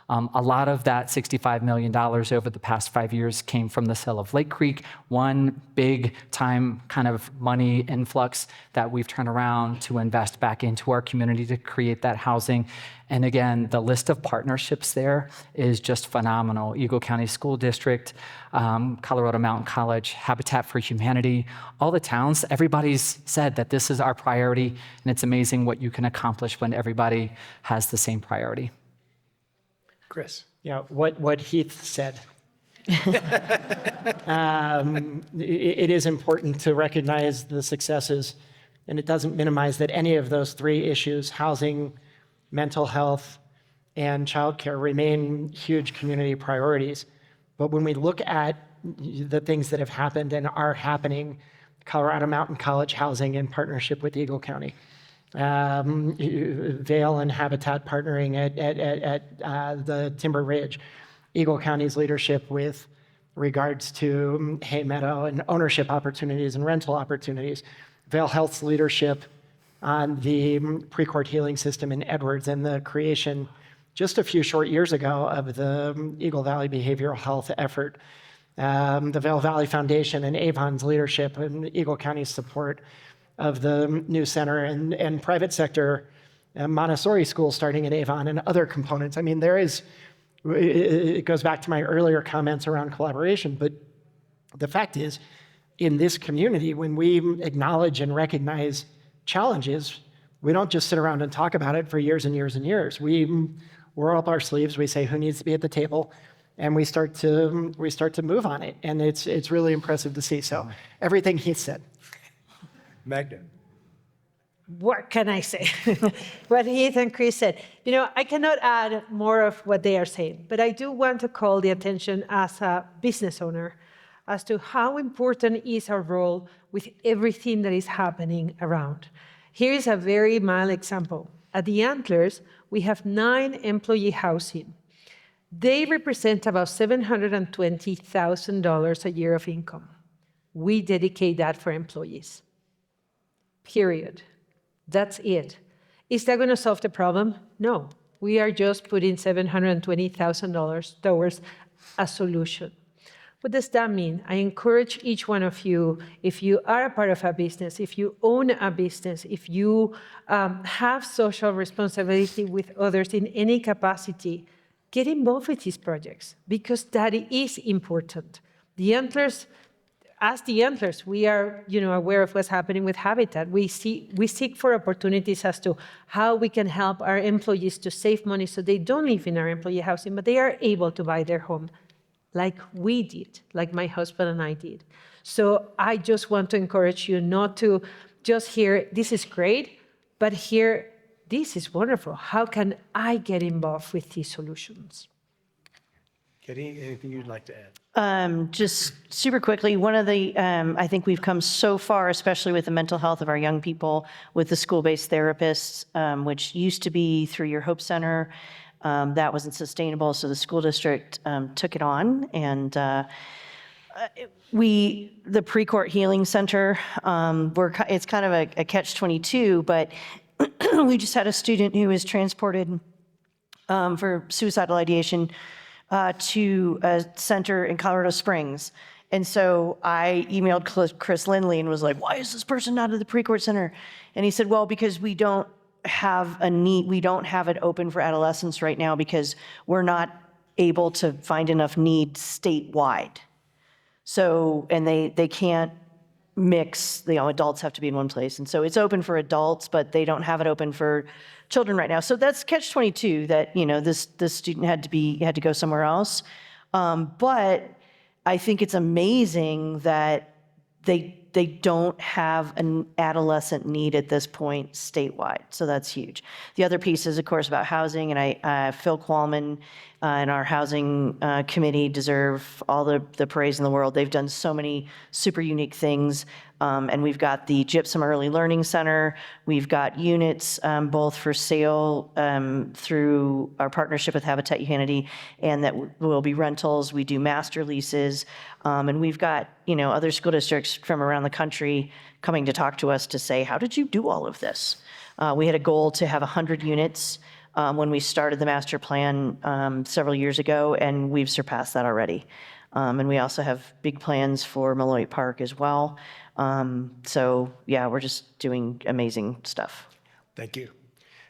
A lot of that $65 million over the past 5 years came from the sale of Lake Creek, one big time kind of money influx that we've turned around to invest back into our community to create that housing. And again, the list of partnerships there is just phenomenal. Eagle County School District, Colorado Mountain College, Habitat for Humanity, all the towns, everybody's said that this is our priority, and it's amazing what you can accomplish when everybody has the same priority. Chris. Yeah, what Heath said. It is important to recognize the successes, and it doesn't minimize that any of those three issues, housing, mental health, and childcare, remain huge community priorities. But when we look at the things that have happened and are happening, Colorado Mountain College Housing in partnership with Eagle County, Vail and Habitat partnering at the Timber Ridge, Eagle County's leadership with regards to Hay Meadow and ownership opportunities and rental opportunities, Vail Health's leadership on the pre-court healing system in Edwards and the creation just a few short years ago of the Eagle Valley Behavioral Health effort. The Vail Valley Foundation and Avon's leadership and Eagle County's support of the new center and private sector Montessori schools starting at Avon and other components. I mean, it goes back to my earlier comments around collaboration, but the fact is, in this community, when we acknowledge and recognize challenges, we don't just sit around and talk about it for years and years and years. We roll up our sleeves, we say who needs to be at the table, and we start to move on it. And it's really impressive to see. So everything he said. Magda. What can I say? What Heath and Chris said. You know, I cannot add more of what they are saying, but I do want to call the attention as a business owner as to how important is our role with everything that is happening around. Here is a very mild example. At the Antlers, we have 9 employee housing. They represent about $720,000 a year of income. We dedicate that for employees. Period. That's it. Is that going to solve the problem? No. We are just putting $720,000 towards a solution. What does that mean? I encourage each one of you, if you are a part of a business, if you own a business, if you have social responsibility with others in any capacity, get involved with these projects because that is important. The Antlers, as the Antlers, we are aware of what's happening with Habitat. We seek for opportunities as to how we can help our employees to save money so they don't live in our employee housing, but they are able to buy their home like we did, like my husband and I did. So I just want to encourage you not to just hear, this is great, but hear, this is wonderful. How can I get involved with these solutions? Katie, anything you'd like to add? Just super quickly, one of the, I think we've come so far, especially with the mental health of our young people, with the school-based therapists, which used to be through your Hope Center. That wasn't sustainable, so the school district took it on, and the pre-court healing center, it's kind of a catch-22, but we just had a student who was transported for suicidal ideation to a center in Colorado Springs. And so I emailed Chris Lindley and was like, why is this person not at the pre-court center? And he said, well, because we don't have it open for adolescents right now because we're not able to find enough need statewide. So, and they can't mix, adults have to be in one place. And so it's open for adults, but they don't have it open for children right now. So that's catch-22 that, this student had to go somewhere else. But I think it's amazing that they don't have an adolescent need at this point statewide. So that's huge. The other piece is, of course, about housing. And Phil Qualman and our housing committee deserve all the praise in the world. They've done so many super unique things. And we've got the Gypsum Early Learning Center. We've got units both for sale through our partnership with Habitat Humanity, and that will be rentals. We do master leases. And we've got, other school districts from around the country coming to talk to us to say, how did you do all of this? We had a goal to have 100 units when we started the master plan several years ago, and we've surpassed that already. And we also have big plans for Malloy Park as well. So yeah, we're just doing amazing stuff. Thank you.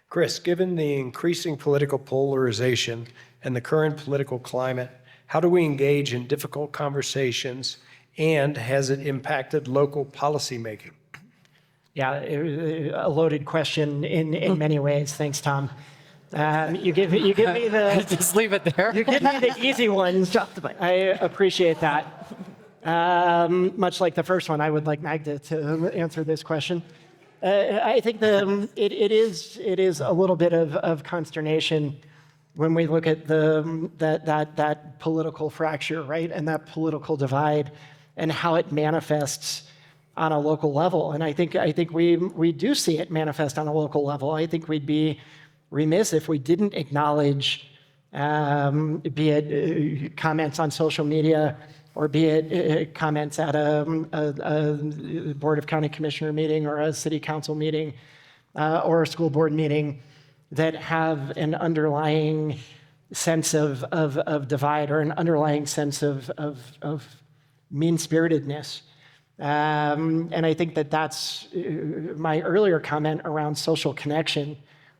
Chris, given the increasing political polarization and the current political climate, how do we engage in difficult conversations, and has it impacted local policymaking? Yeah, a loaded question in many ways. Thanks, Tom. You give me the Just leave it there. you give me the easy ones. I appreciate that. Much like the first one, I would like Magda to answer this question. I think it is a little bit of consternation when we look at that political fracture, right, and that political divide, and how it manifests on a local level. And I think we do see it manifest on a local level. I think we'd be remiss if we didn't acknowledge, be it comments on social media, or be it comments at a Board of County Commissioner meeting or a City Council meeting, or a school board meeting that have an underlying sense of divide or an underlying sense of mean-spiritedness. And I think that's my earlier comment around social connection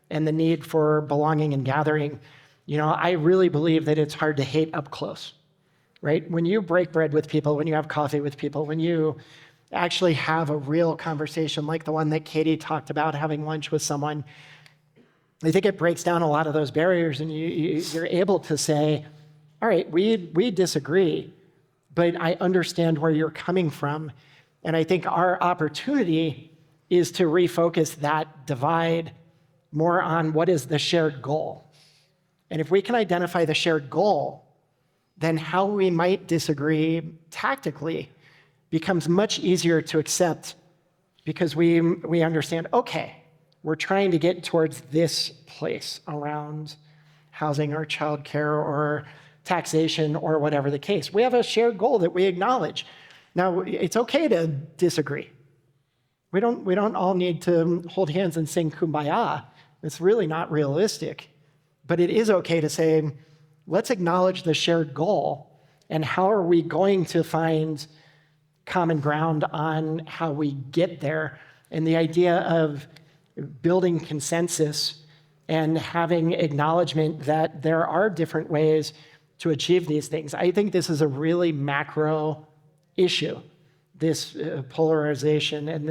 and the need for belonging and gathering. I really believe that it's hard to hate up close, right? When you break bread with people, when you have coffee with people, when you actually have a real conversation like the one that Katie talked about, having lunch with someone, I think it breaks down a lot of those barriers, and you're able to say, all right, we disagree, but I understand where you're coming from. And I think our opportunity is to refocus that divide more on what is the shared goal. And if we can identify the shared goal, then how we might disagree tactically becomes much easier to accept, because we understand, okay, we're trying to get towards this place around housing or childcare or taxation or whatever the case. We have a shared goal that we acknowledge. Now, it's okay to disagree. We don't all need to hold hands and sing Kumbaya. It's really not realistic. But it is okay to say, let's acknowledge the shared goal, and how are we going to find common ground on how we get there, and the idea of building consensus and having acknowledgement that there are different ways to achieve these things. I think this is a really macro issue, this polarization and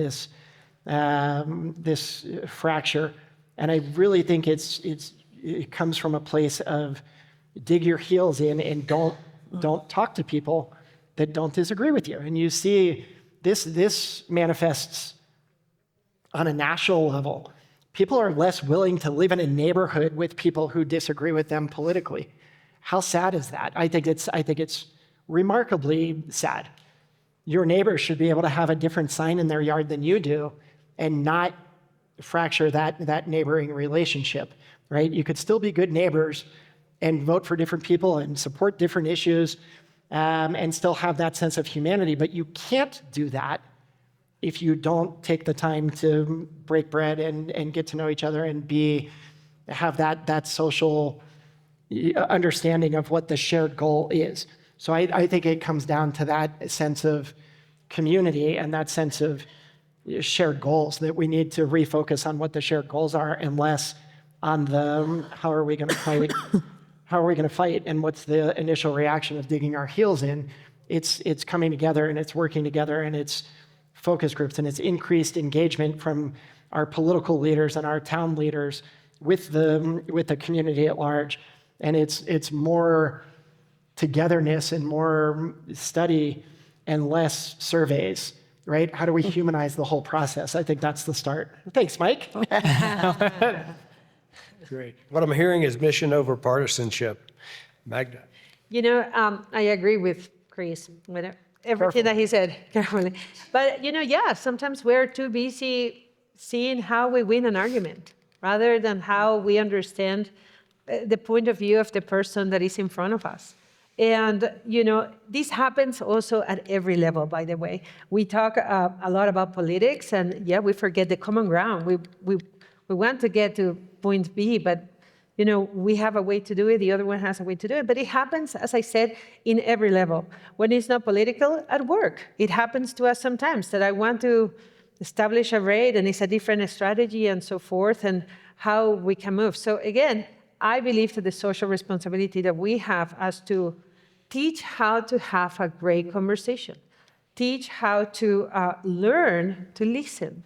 this fracture. And I really think it comes from a place of dig your heels in and don't talk to people that don't disagree with you. And you see this manifests on a national level. People are less willing to live in a neighborhood with people who disagree with them politically. How sad is that? I think it's remarkably sad. Your neighbor should be able to have a different sign in their yard than you do and not fracture that neighboring relationship, right? You could still be good neighbors and vote for different people and support different issues and still have that sense of humanity, but you can't do that if you don't take the time to break bread and get to know each other and have that social understanding of what the shared goal is. So I think it comes down to that sense of community and that sense of shared goals, that we need to refocus on what the shared goals are and less on the how are we going to fight, and what's the initial reaction of digging our heels in. It's coming together and it's working together and it's focus groups and it's increased engagement from our political leaders and our town leaders with the community at large. And it's more togetherness and more study and less surveys, right? How do we humanize the whole process? I think that's the start. Thanks, Mike. Great. What I'm hearing is mission over partisanship. Magda. I agree with Chris with everything that he said carefully. But, sometimes we're too busy seeing how we win an argument rather than how we understand the point of view of the person that is in front of us. And, this happens also at every level, by the way. We talk a lot about politics, and we forget the common ground. We want to get to point B, but, we have a way to do it. The other one has a way to do it. But it happens, as I said, in every level. When it's not political, at work. It happens to us sometimes that I want to establish a rate, and it's a different strategy and so forth, and how we can move. So again, I believe that the social responsibility that we have as to teach how to have a great conversation, teach how to learn to listen.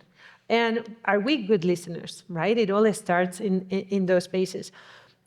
And are we good listeners, right? It all starts in those spaces.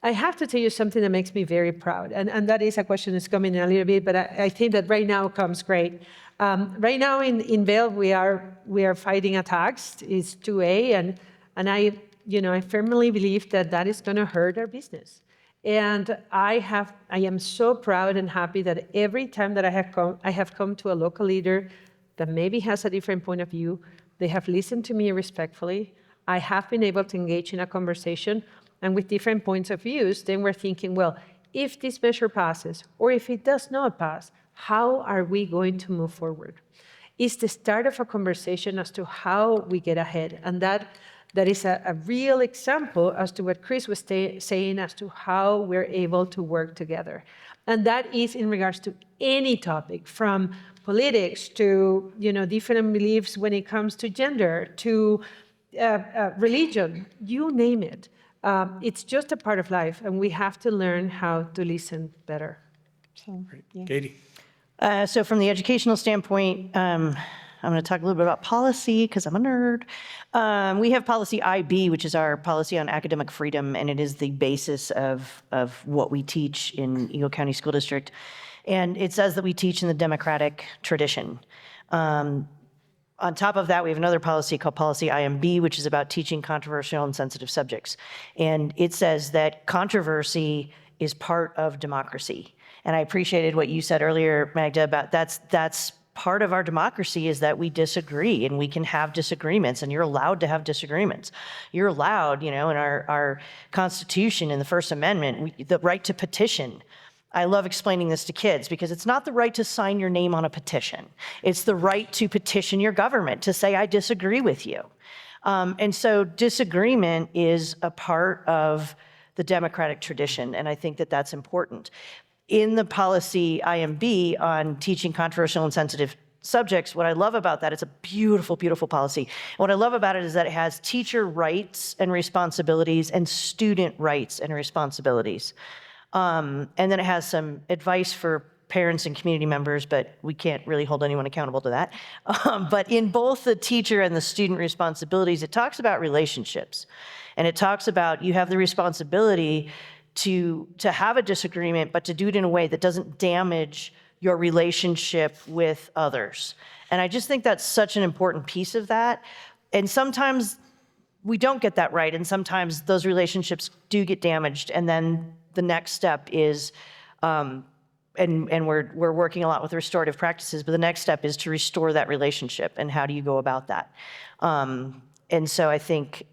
I have to tell you something that makes me very proud, and that is a question that's coming in a little bit, but I think that right now comes great. Right now in Vail, we are fighting a tax. It's 2A, and I firmly believe that is going to hurt our business. And I am so proud and happy that every time that I have come to a local leader that maybe has a different point of view, they have listened to me respectfully. I have been able to engage in a conversation, and with different points of views, then we're thinking, well, if this measure passes, or if it does not pass, how are we going to move forward? It's the start of a conversation as to how we get ahead, and that is a real example as to what Chris was saying as to how we're able to work together. And that is in regards to any topic, from politics to different beliefs when it comes to gender, to religion, you name it. It's just a part of life, and we have to learn how to listen better. So, yeah. Katie. So from the educational standpoint, I'm going to talk a little bit about policy because I'm a nerd. We have policy IB, which is our policy on academic freedom, and it is the basis of what we teach in Eagle County School District. And it says that we teach in the democratic tradition. On top of that, we have another policy called Policy IMB, which is about teaching controversial and sensitive subjects. And it says that controversy is part of democracy. And I appreciated what you said earlier, Magda, about that's part of our democracy is that we disagree and we can have disagreements, and you're allowed to have disagreements. You're allowed, in our Constitution, in the First Amendment, the right to petition. I love explaining this to kids because it's not the right to sign your name on a petition. It's the right to petition your government, to say, I disagree with you. And so disagreement is a part of the democratic tradition, and I think that that's important. In the policy IMB on teaching controversial and sensitive subjects, what I love about that, it's a beautiful, beautiful policy. And what I love about it is that it has teacher rights and responsibilities and student rights and responsibilities. And then it has some advice for parents and community members, but we can't really hold anyone accountable to that. But in both the teacher and the student responsibilities, it talks about relationships. And it talks about you have the responsibility to have a disagreement, but to do it in a way that doesn't damage your relationship with others. And I just think that's such an important piece of that. And sometimes we don't get that right, and sometimes those relationships do get damaged, and then the next step is, and we're working a lot with restorative practices, but the next step is to restore that relationship, and how do you go about that? And so I think,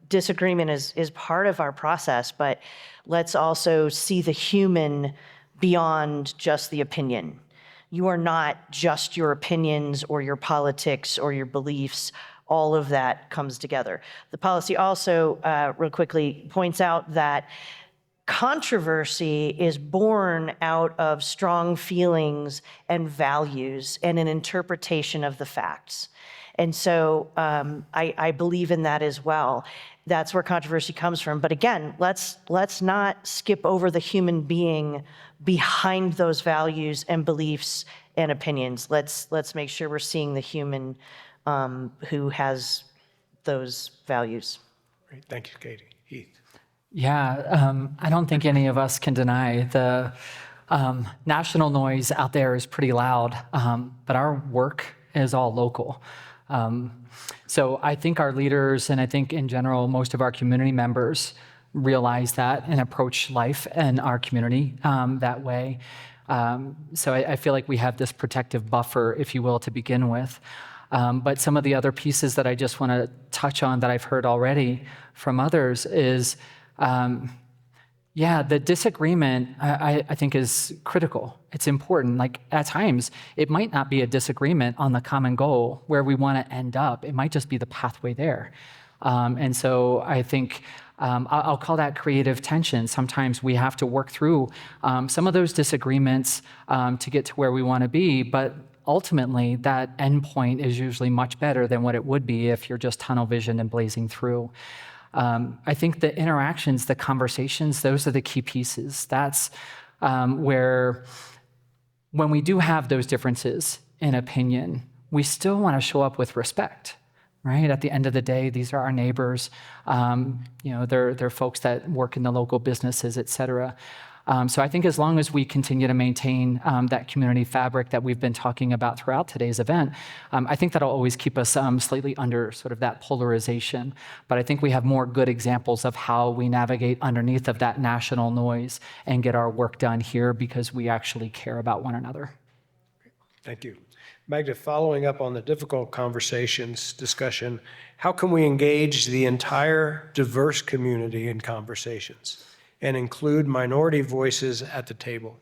disagreement is part of our process, but let's also see the human beyond just the opinion. You are not just your opinions or your politics or your beliefs. All of that comes together. The policy also, real quickly, points out that controversy is born out of strong feelings and values and an interpretation of the facts. And so I believe in that as well. That's where controversy comes from. But again, let's not skip over the human being behind those values and beliefs and opinions. Let's make sure we're seeing the human who has those values. Great. Thank you, Katie. Heath. Yeah, I don't think any of us can deny the national noise out there is pretty loud, but our work is all local. So I think our leaders, and I think in general, most of our community members realize that and approach life and our community that way. So I feel like we have this protective buffer, if you will, to begin with. But some of the other pieces that I just want to touch on that I've heard already from others is, the disagreement, I think, is critical. It's important. Like, at times, it might not be a disagreement on the common goal where we want to end up. It might just be the pathway there. And so I think I'll call that creative tension. Sometimes we have to work through some of those disagreements to get to where we want to be, but ultimately, that endpoint is usually much better than what it would be if you're just tunnel vision and blazing through. I think the interactions, the conversations, those are the key pieces. That's where, when we do have those differences in opinion, we still want to show up with respect, right? At the end of the day, these are our neighbors. They're folks that work in the local businesses, et cetera. So I think as long as we continue to maintain that community fabric that we've been talking about throughout today's event, I think that'll always keep us slightly under sort of that polarization. But I think we have more good examples of how we navigate underneath of that national noise and get our work done here because we actually care about one another. Thank you. Magda, following up on the difficult discussion, how can we engage the entire diverse community in conversations and include minority voices at the table?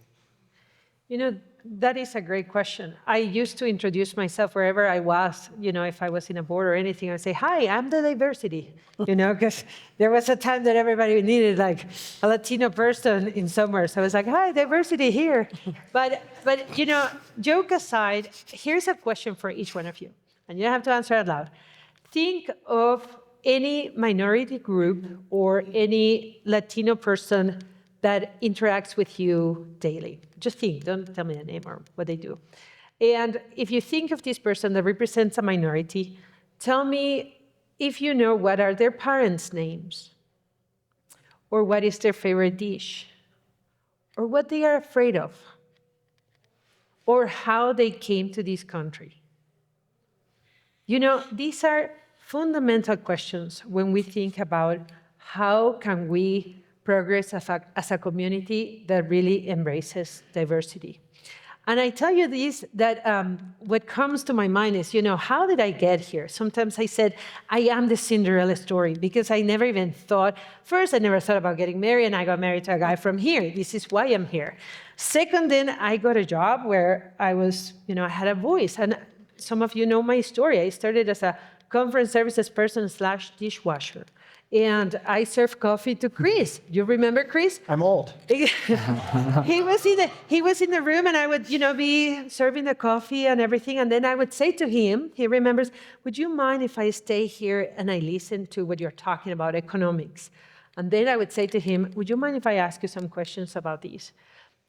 That is a great question. I used to introduce myself wherever I was, if I was in a board or anything, I would say, hi, I'm the diversity, because there was a time that everybody needed like a Latino person in somewhere. So I was like, hi, diversity here. But joke aside, here's a question for each one of you, and you don't have to answer out loud. Think of any minority group or any Latino person that interacts with you daily. Just think, don't tell me the name or what they do. And if you think of this person that represents a minority, tell me if you know what are their parents' names, or what is their favorite dish, or what they are afraid of, or how they came to this country. These are fundamental questions when we think about how can we progress as a community that really embraces diversity. And I tell you this, that what comes to my mind is, how did I get here? Sometimes I said, I am the Cinderella story, because I never even thought, first, I never thought about getting married, and I got married to a guy from here. This is why I'm here. Second, then I got a job where I was, I had a voice. And some of you know my story. I started as a conference services person / dishwasher. And I served coffee to Chris. You remember Chris? I'm old. He was in the room, and I would, be serving the coffee and everything. And then I would say to him, he remembers, would you mind if I stay here and I listen to what you're talking about, economics? And then I would say to him, would you mind if I ask you some questions about these?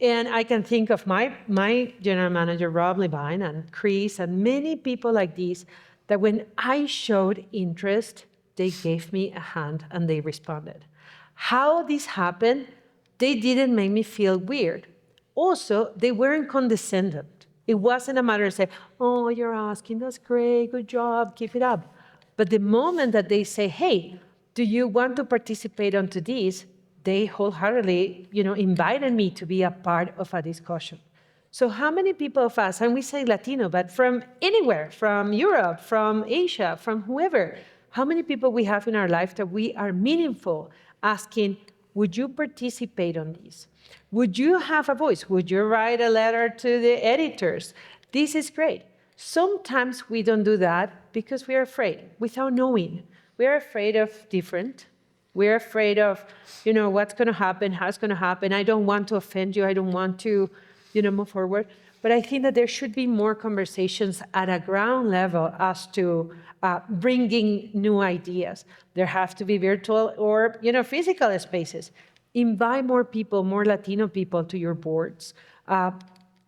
And I can think of my general manager, Rob Levine, and Chris, and many people like these, that when I showed interest, they gave me a hand and they responded. How this happened, they didn't make me feel weird. Also, they weren't condescendent. It wasn't a matter of saying, oh, you're asking, that's great, good job, keep it up. But the moment that they say, hey, do you want to participate onto this? They wholeheartedly, invited me to be a part of a discussion. So how many people of us, and we say Latino, but from anywhere, from Europe, from Asia, from whoever, how many people we have in our life that we are meaningful, asking, would you participate on this? Would you have a voice? Would you write a letter to the editors? This is great. Sometimes we don't do that because we are afraid, without knowing. We are afraid of different. We're afraid of, what's going to happen, how it's going to happen. I don't want to offend you. I don't want to, move forward. But I think that there should be more conversations at a ground level as to bringing new ideas. There have to be virtual or, physical spaces. Invite more people, more Latino people to your boards.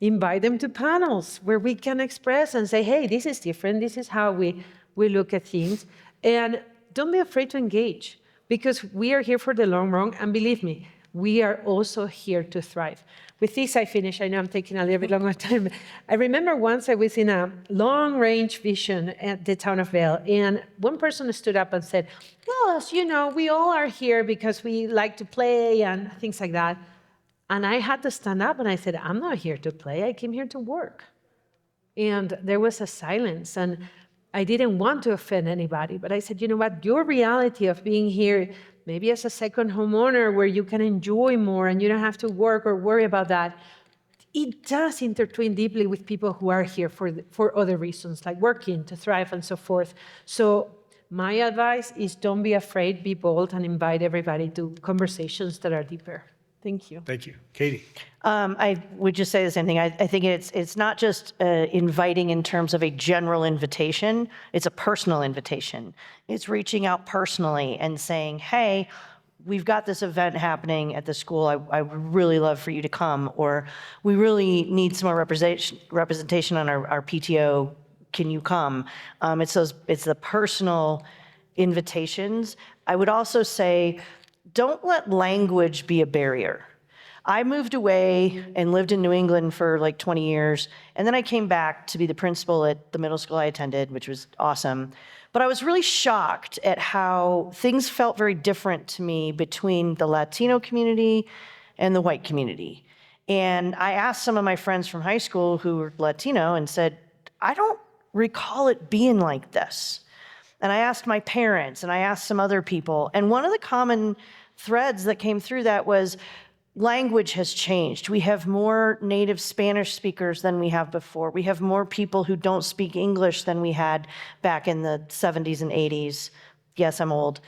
Invite them to panels where we can express and say, hey, this is different. This is how we look at things. And don't be afraid to engage, because we are here for the long run. And believe me, we are also here to thrive. With this, I finish. I know I'm taking a little bit longer time. I remember once I was in a long-range vision at the town of Vail, and one person stood up and said, well, as you know, we all are here because we like to play and things like that. And I had to stand up and I said, I'm not here to play. I came here to work. And there was a silence, and I didn't want to offend anybody, but I said, you know what, your reality of being here, maybe as a second homeowner where you can enjoy more and you don't have to work or worry about that, it does intertwine deeply with people who are here for other reasons, like working, to thrive, and so forth. So my advice is don't be afraid, be bold, and invite everybody to conversations that are deeper. Thank you. Thank you. Katie. I would just say the same thing. I think it's not just inviting in terms of a general invitation. It's a personal invitation. It's reaching out personally and saying, hey, we've got this event happening at the school. I would really love for you to come. Or we really need some more representation on our PTO. Can you come? It's the personal invitations. I would also say, don't let language be a barrier. I moved away and lived in New England for like 20 years, and then I came back to be the principal at the middle school I attended, which was awesome. But I was really shocked at how things felt very different to me between the Latino community and the white community. And I asked some of my friends from high school who were Latino and said, I don't recall it being like this. And I asked my parents, and I asked some other people, and one of the common threads that came through that was, language has changed. We have more native Spanish speakers than we have before. We have more people who don't speak English than we had back in the 70s and 80s. Yes, I'm old.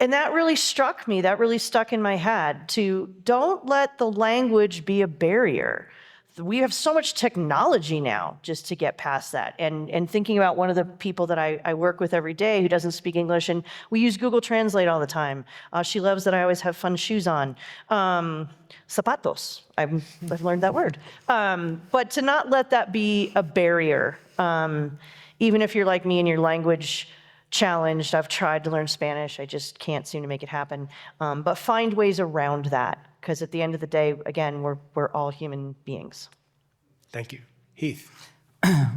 And that really struck me. That really stuck in my head to don't let the language be a barrier. We have so much technology now just to get past that. And thinking about one of the people that I work with every day who doesn't speak English, and we use Google Translate all the time. She loves that I always have fun shoes on. Zapatos, I've learned that word. But to not let that be a barrier, even if you're like me and you're language challenged. I've tried to learn Spanish. I just can't seem to make it happen. But find ways around that, because at the end of the day, again, we're all human beings. Thank you. Heath.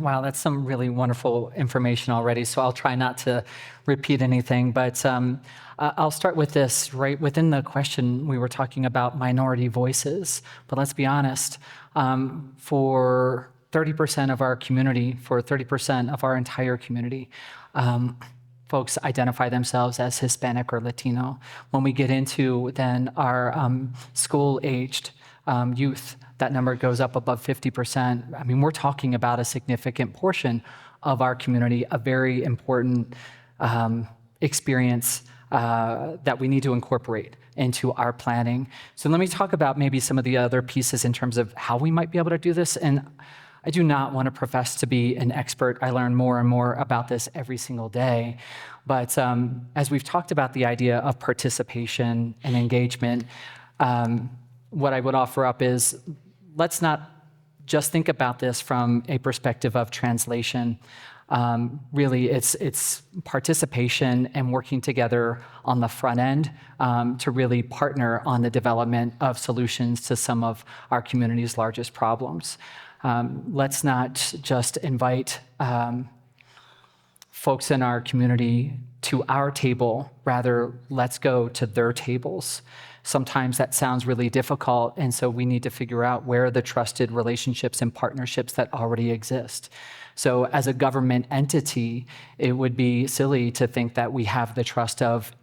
Wow, that's some really wonderful information already, so I'll try not to repeat anything, but I'll start with this. Right within the question, we were talking about minority voices, but let's be honest, for 30% of our community, for 30% of our entire community, folks identify themselves as Hispanic or Latino. When we get into then our school-aged youth, that number goes up above 50%. I mean, we're talking about a significant portion of our community, a very important experience that we need to incorporate into our planning. So let me talk about maybe some of the other pieces in terms of how we might be able to do this. And I do not want to profess to be an expert. I learn more and more about this every single day. But as we've talked about the idea of participation and engagement, what I would offer up is let's not just think about this from a perspective of translation. Really, it's participation and working together on the front end to really partner on the development of solutions to some of our community's largest problems. Let's not just invite folks in our community to our table, rather let's go to their tables. Sometimes that sounds really difficult, and so we need to figure out where are the trusted relationships and partnerships that already exist. So as a government entity, it would be silly to think that we have the trust of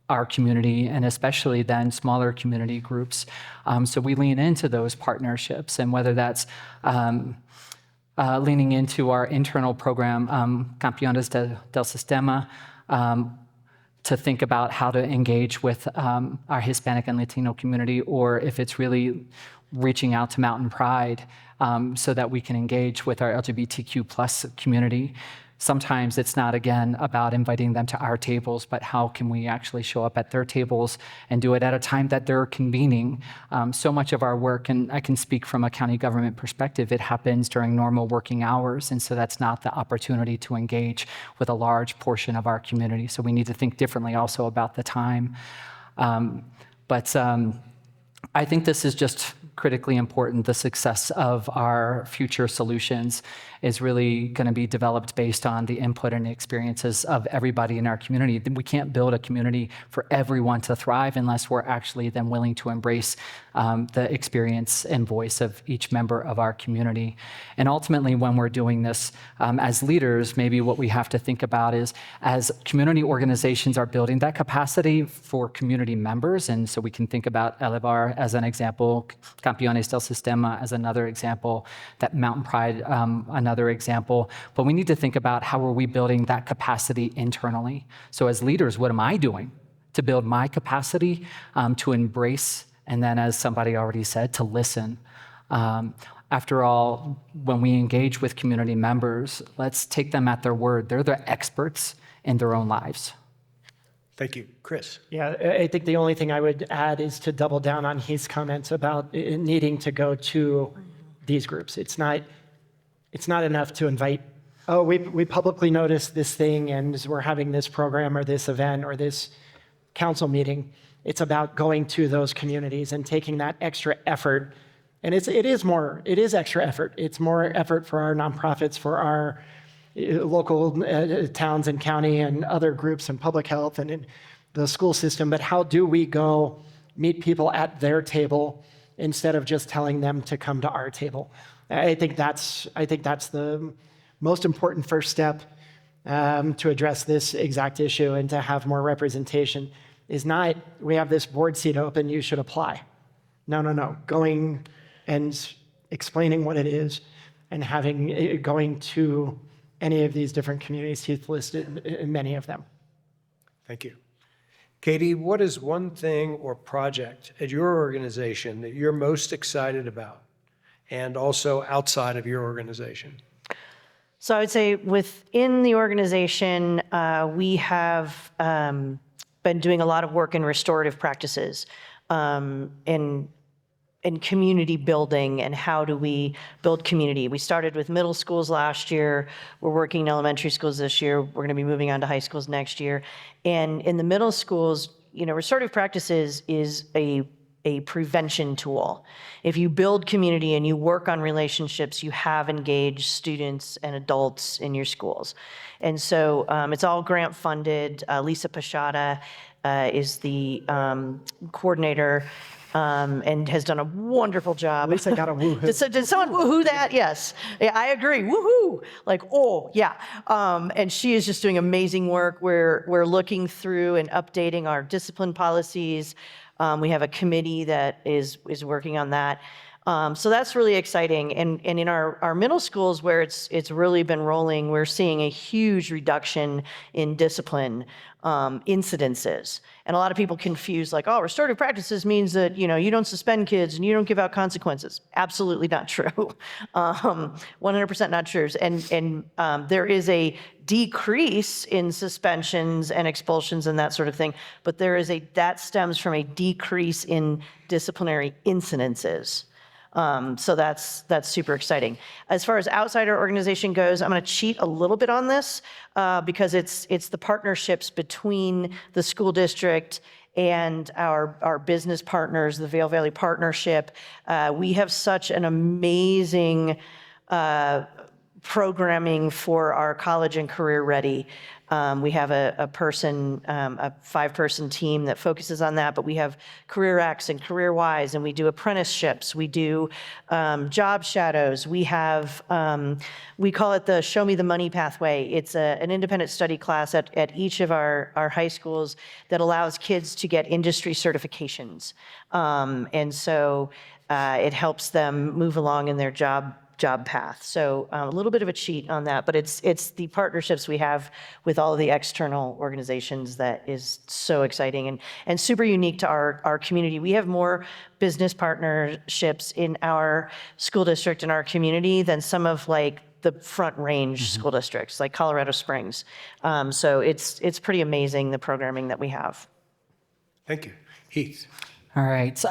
our community, and especially then smaller community groups. So we lean into those partnerships, and whether that's leaning into our internal program, Campeones del Sistema, to think about how to engage with our Hispanic and Latino community, or if it's really reaching out to Mountain Pride so that we can engage with our LGBTQ plus community. Sometimes it's not, again, about inviting them to our tables, but how can we actually show up at their tables and do it at a time that they're convening. So much of our work, and I can speak from a county government perspective, it happens during normal working hours, and so that's not the opportunity to engage with a large portion of our community. So we need to think differently also about the time. But I think this is just critically important. The success of our future solutions is really going to be developed based on the input and experiences of everybody in our community. We can't build a community for everyone to thrive unless we're actually then willing to embrace the experience and voice of each member of our community. And ultimately, when we're doing this as leaders, maybe what we have to think about is as community organizations are building that capacity for community members, and so we can think about Elevar as an example, Campeones del Sistema as another example, that Mountain Pride another example, but we need to think about how are we building that capacity internally. So as leaders, what am I doing to build my capacity to embrace, and then as somebody already said, to listen. After all, when we engage with community members, let's take them at their word. They're the experts in their own lives. Thank you. Chris. Yeah, I think the only thing I would add is to double down on his comments about needing to go to these groups. It's not enough to invite, oh, we publicly noticed this thing and we're having this program or this event or this council meeting. It's about going to those communities and taking that extra effort. And it is extra effort. It's more effort for our nonprofits, for our local towns and county and other groups and public health and in the school system. But how do we go meet people at their table instead of just telling them to come to our table? I think that's the most important first step to address this exact issue and to have more representation is not, we have this board seat open, you should apply. No. Going and explaining what it is and going to any of these different communities. Heath listed many of them. Thank you. Katie, what is one thing or project at your organization that you're most excited about, and also outside of your organization? So I would say within the organization, we have been doing a lot of work in restorative practices, in community building, and how do we build community. We started with middle schools last year. We're working in elementary schools this year. We're going to be moving on to high schools next year. And in the middle schools, restorative practices is a prevention tool. If you build community and you work on relationships, you have engaged students and adults in your schools. And so it's all grant funded. Lisa Pashada is the coordinator and has done a wonderful job. Lisa got a woohoo. Did someone woohoo that? Yes. Yeah, I agree. Woohoo! Like, oh, yeah. And she is just doing amazing work. We're looking through and updating our discipline policies. We have a committee that is working on that. So that's really exciting. And in our middle schools where it's really been rolling, we're seeing a huge reduction in discipline incidences. And a lot of people confuse like, oh, restorative practices means that, you don't suspend kids and you don't give out consequences. Absolutely not true. 100% not true. And there is a decrease in suspensions and expulsions and that sort of thing, but that stems from a decrease in disciplinary incidences. So that's super exciting. As far as outside our organization goes, I'm going to cheat a little bit on this because it's the partnerships between the school district and our business partners, the Vail Valley Partnership. We have such an amazing programming for our college and career ready. We have a 5-person team that focuses on that, but we have Career X and Career Wise, and we do apprenticeships, we do job shadows, we have, we call it the Show Me the Money Pathway. It's an independent study class at each of our high schools that allows kids to get industry certifications. And so it helps them move along in their job path. So a little bit of a cheat on that, but it's the partnerships we have with all of the external organizations that is so exciting and super unique to our community. We have more business partnerships in our school district and our community than some of like the Front Range school districts, like Colorado Springs. So it's pretty amazing, the programming that we have. Thank you. Heath. All right.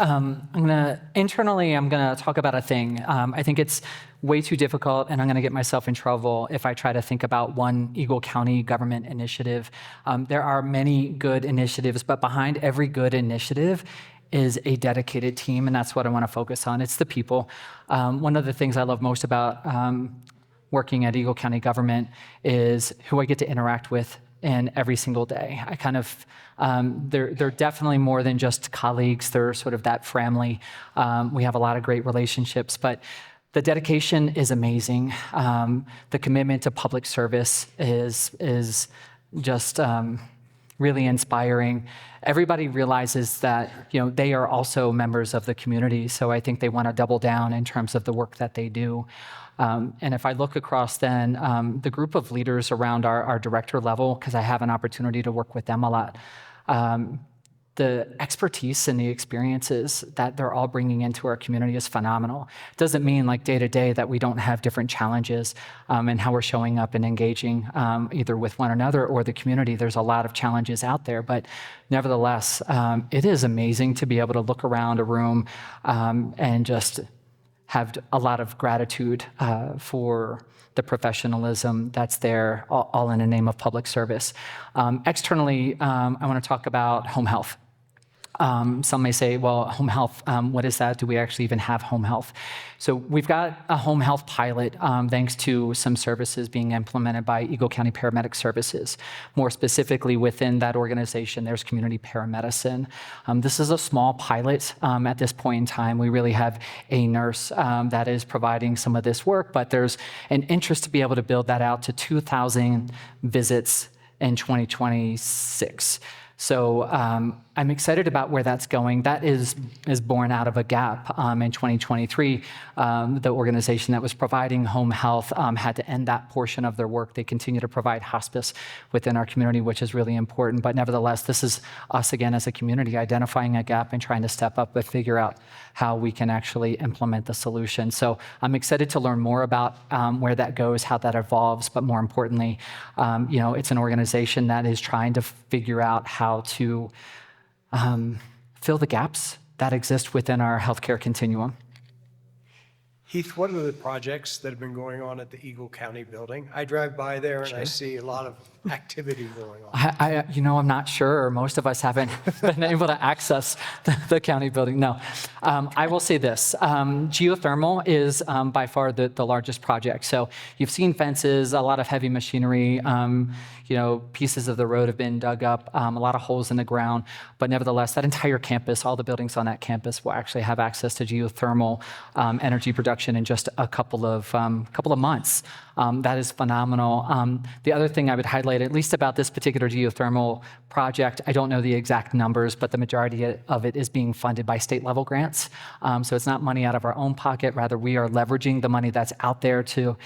Internally, I'm going to talk about a thing. I think it's way too difficult, and I'm going to get myself in trouble if I try to think about one Eagle County government initiative. There are many good initiatives, but behind every good initiative is a dedicated team, and that's what I want to focus on. It's the people. One of the things I love most about working at Eagle County government is who I get to interact with in every single day. I kind of, they're definitely more than just colleagues. They're sort of that family. We have a lot of great relationships, but the dedication is amazing. The commitment to public service is just really inspiring. Everybody realizes that they are also members of the community, so I think they want to double down in terms of the work that they do. And if I look across then, the group of leaders around our director level, because I have an opportunity to work with them a lot, the expertise and the experiences that they're all bringing into our community is phenomenal. It doesn't mean like day to day that we don't have different challenges and how we're showing up and engaging either with one another or the community. There's a lot of challenges out there, but nevertheless, it is amazing to be able to look around a room and just have a lot of gratitude for the professionalism that's there, all in the name of public service. Externally, I want to talk about home health. Some may say, well, home health, what is that? Do we actually even have home health? So we've got a home health pilot thanks to some services being implemented by Eagle County Paramedic Services. More specifically within that organization, there's community paramedicine. This is a small pilot at this point in time. We really have a nurse that is providing some of this work, but there's an interest to be able to build that out to 2,000 visits in 2026. So I'm excited about where that's going. That is born out of a gap in 2023. The organization that was providing home health had to end that portion of their work. They continue to provide hospice within our community, which is really important. But nevertheless, this is us again as a community identifying a gap and trying to step up and figure out how we can actually implement the solution. So I'm excited to learn more about where that goes, how that evolves, but more importantly, it's an organization that is trying to figure out how to fill the gaps that exist within our healthcare continuum. Heath, what are the projects that have been going on at the Eagle County building? I drive by there and I see a lot of activity going on. I'm not sure. Most of us haven't been able to access the county building. No, I will say this. Geothermal is by far the largest project. So you've seen fences, a lot of heavy machinery, pieces of the road have been dug up, a lot of holes in the ground. But nevertheless, that entire campus, all the buildings on that campus will actually have access to geothermal energy production in just a couple of months. That is phenomenal. The other thing I would highlight, at least about this particular geothermal project, I don't know the exact numbers, but the majority of it is being funded by state level grants. So it's not money out of our own pocket. Rather, we are leveraging the money that's out there to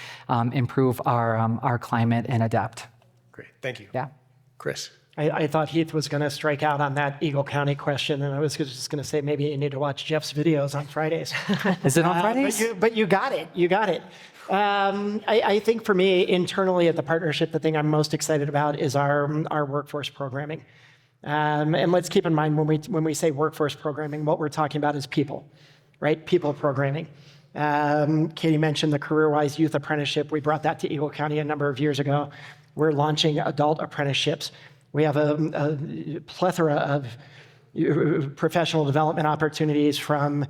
improve our climate and adapt. Great, thank you. Yeah. Chris. I thought Heath was going to strike out on that Eagle County question, and I was just going to say maybe you need to watch Jeff's videos on Fridays. Is it on Fridays? But you got it. You got it. I think for me, internally at the partnership, the thing I'm most excited about is our workforce programming. And let's keep in mind when we say workforce programming, what we're talking about is people, right? People programming. Katie mentioned the CareerWise Youth Apprenticeship. We brought that to Eagle County a number of years ago. We're launching adult apprenticeships. We have a plethora of professional development opportunities from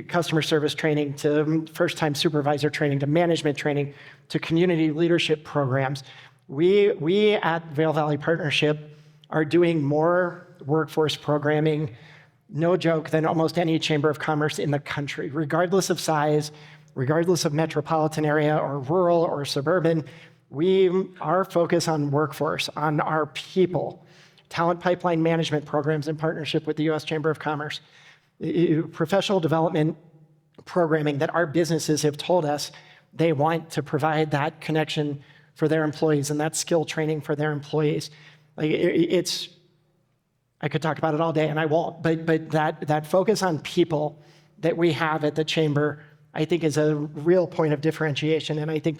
customer service training to first-time supervisor training to management training to community leadership programs. We at Vail Valley Partnership are doing more workforce programming, no joke, than almost any chamber of commerce in the country, regardless of size, regardless of metropolitan area or rural or suburban. Our focus on workforce, on our people, talent pipeline management programs in partnership with the U.S. Chamber of Commerce, professional development programming that our businesses have told us they want to provide that connection for their employees and that skill training for their employees. I could talk about it all day and I won't, but that focus on people that we have at the Chamber, I think is a real point of differentiation. And I think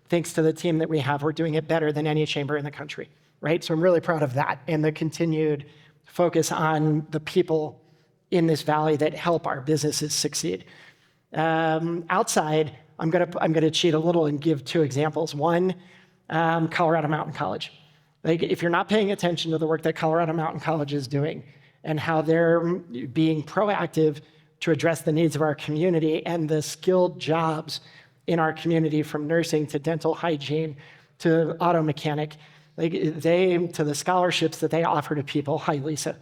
thanks to the team that we have, we're doing it better than any chamber in the country, right? So I'm really proud of that and the continued focus on the people in this valley that help our businesses succeed. Outside, I'm gonna cheat a little and give two examples. One, Colorado Mountain College. If you're not paying attention to the work that Colorado Mountain College is doing and how they're being proactive to address the needs of our community and the skilled jobs in our community, from nursing to dental hygiene to auto mechanic, to the scholarships that they offer to people. Hi, Lisa.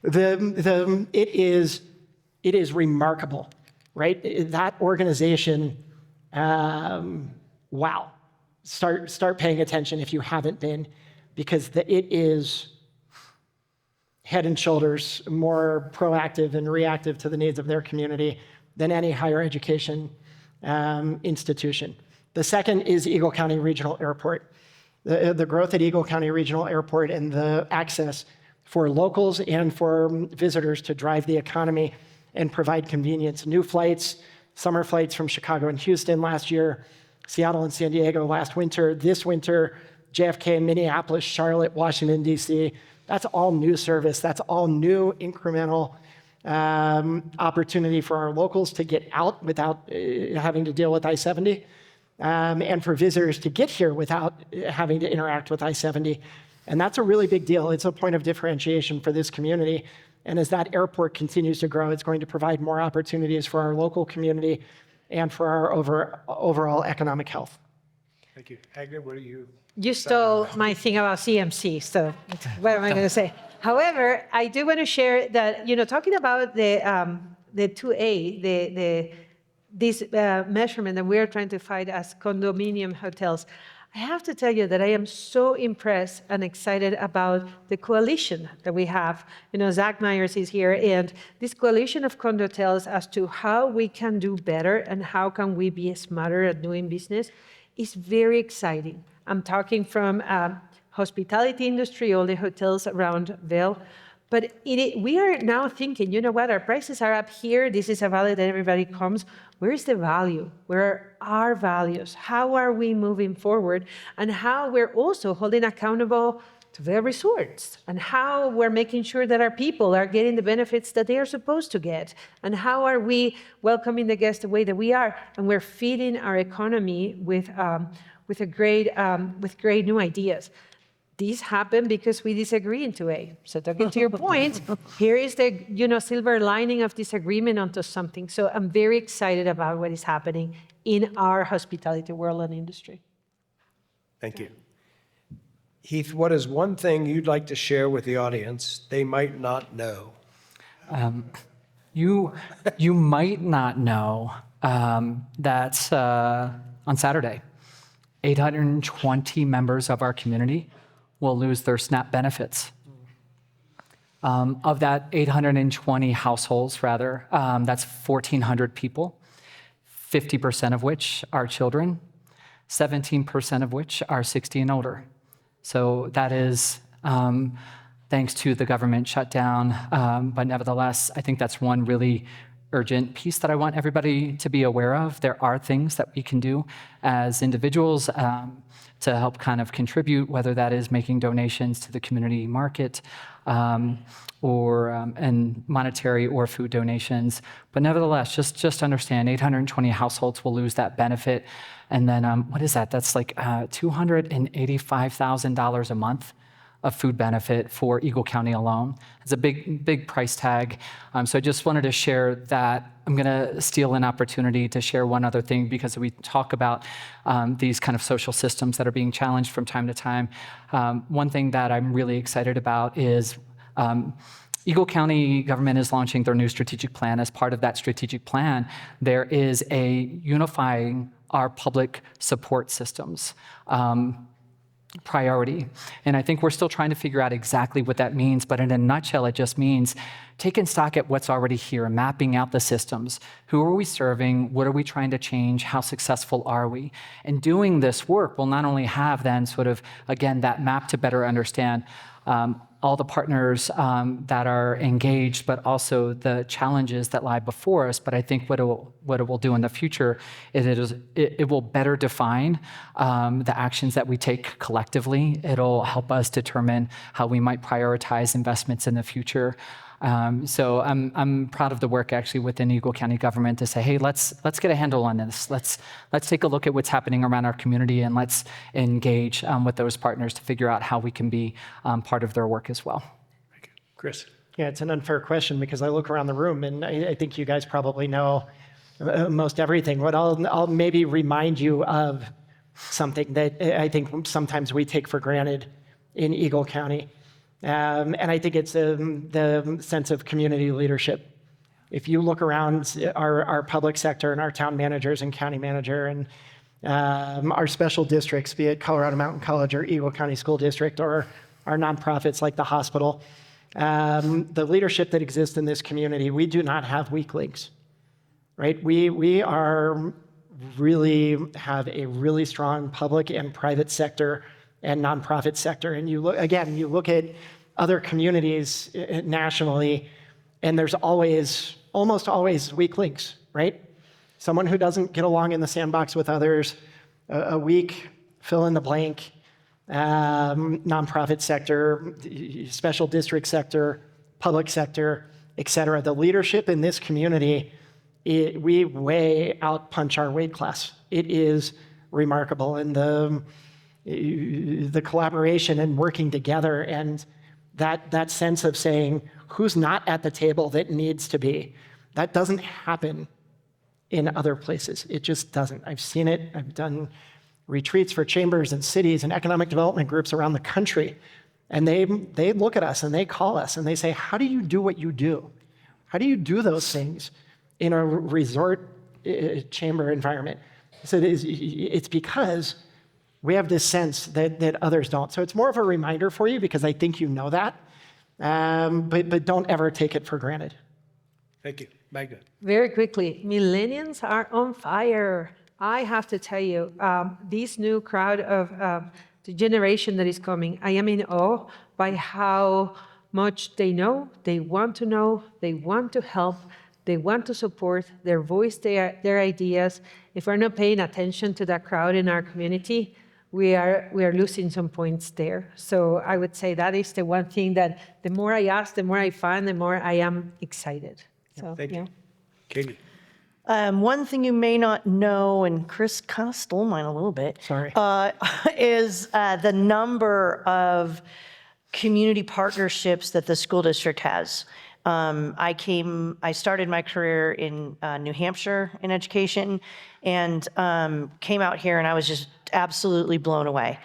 It is remarkable, right? That organization, wow. Start paying attention if you haven't been, because it is head and shoulders more proactive and reactive to the needs of their community than any higher education institution. The second is Eagle County Regional Airport. The growth at Eagle County Regional Airport and the access for locals and for visitors to drive the economy and provide convenience. New flights, summer flights from Chicago and Houston last year, Seattle and San Diego last winter, this winter, JFK, Minneapolis, Charlotte, Washington, D.C. That's all new service. That's all new incremental opportunity for our locals to get out without having to deal with I-70, and for visitors to get here without having to interact with I-70. And that's a really big deal. It's a point of differentiation for this community. And as that airport continues to grow, it's going to provide more opportunities for our local community and for our overall economic health. Thank you. Agnes, what are you? You stole my thing about CMC, so what am I going to say? However, I do want to share that, talking about the 2A, this measurement that we're trying to find as condominium hotels, I have to tell you that I am so impressed and excited about the coalition that we have. Zach Myers is here, and this coalition of condotels as to how we can do better and how can we be smarter at doing business is very exciting. I'm talking from hospitality industry, all the hotels around Vail. But we are now thinking, you know what, our prices are up here. This is a value that everybody comes. Where's the value? Where are our values? How are we moving forward? And how we're also holding accountable to the resorts, and how we're making sure that our people are getting the benefits that they are supposed to get, and how are we welcoming the guests the way that we are, and we're feeding our economy with great new ideas. These happen because we disagree in 2A. So talking to your point, here is the silver lining of disagreement onto something. So I'm very excited about what is happening in our hospitality world and industry. Thank you. Heath, what is one thing you'd like to share with the audience they might not know? You might not know that on Saturday, 820 members of our community will lose their SNAP benefits. Of that 820 households, that's 1,400 people, 50% of which are children, 17% of which are 60 and older. So that is thanks to the government shutdown, but nevertheless, I think that's one really urgent piece that I want everybody to be aware of. There are things that we can do as individuals to help kind of contribute, whether that is making donations to the community market or and monetary or food donations. But nevertheless, just understand 820 households will lose that benefit. And then what is that? That's like $285,000 a month of food benefit for Eagle County alone. It's a big price tag. So I just wanted to share that. I'm gonna steal an opportunity to share one other thing, because we talk about these kind of social systems that are being challenged from time to time. One thing that I'm really excited about is Eagle County government is launching their new strategic plan. As part of that strategic plan, there is a unifying our public support systems priority. And I think we're still trying to figure out exactly what that means, but in a nutshell, it just means taking stock at what's already here, mapping out the systems. Who are we serving? What are we trying to change? How successful are we? And doing this work will not only have then sort of, again, that map to better understand all the partners that are engaged, but also the challenges that lie before us. But I think what it will do in the future is it will better define the actions that we take collectively. It'll help us determine how we might prioritize investments in the future. So I'm proud of the work actually within Eagle County government to say, hey, let's get a handle on this. Let's take a look at what's happening around our community, and let's engage with those partners to figure out how we can be part of their work as well. Thank you. Chris. Yeah, it's an unfair question because I look around the room and I think you guys probably know most everything. But I'll maybe remind you of something that I think sometimes we take for granted in Eagle County. And I think it's the sense of community leadership. If you look around our public sector and our town managers and county manager and our special districts, be it Colorado Mountain College or Eagle County School District or our nonprofits like the hospital, the leadership that exists in this community, we do not have weak links, right? We are really have a really strong public and private sector and nonprofit sector. And you look at other communities nationally, and there's almost always weak links, right? Someone who doesn't get along in the sandbox with others, a weak fill in the blank, nonprofit sector, special district sector, public sector, et cetera. The leadership in this community, we way out punch our weight class. It is remarkable. And the collaboration and working together and that sense of saying who's not at the table that needs to be, that doesn't happen in other places. It just doesn't. I've seen it. I've done retreats for chambers and cities and economic development groups around the country. And they look at us and they call us and they say, how do you do what you do? How do you do those things in a resort chamber environment? So it's because we have this sense that others don't. So it's more of a reminder for you because I think you know that, but don't ever take it for granted. Thank you. Magda. Very quickly, millennials are on fire. I have to tell you, this new crowd of the generation that is coming, I am in awe by how much they know, they want to help, they want to support, their voice, their ideas. If we're not paying attention to that crowd in our community, we are losing some points there. So I would say that is the one thing that the more I ask, the more I find, the more I am excited. So, Thank you. Katie. One thing you may not know, and Chris kind of stole mine a little bit, Sorry. is the number of community partnerships that the school district has. I started my career in New Hampshire in education and came out here and I was just absolutely blown away.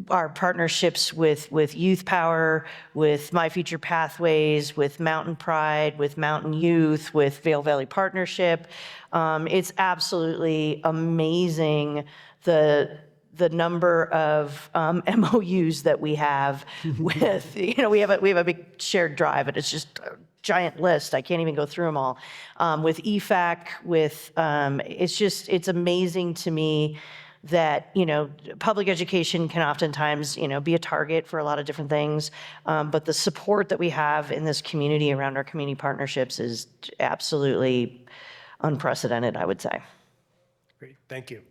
Our partnerships with Youth Power, with My Future Pathways, with Mountain Pride, with Mountain Youth, with Vail Valley Partnership. It's absolutely amazing the number of MOUs that we have with, we have a big shared drive, and it's just a giant list. I can't even go through them all. With EFAC, it's amazing to me that, public education can oftentimes, be a target for a lot of different things. But the support that we have in this community around our community partnerships is absolutely unprecedented, I would say. Great. Thank you.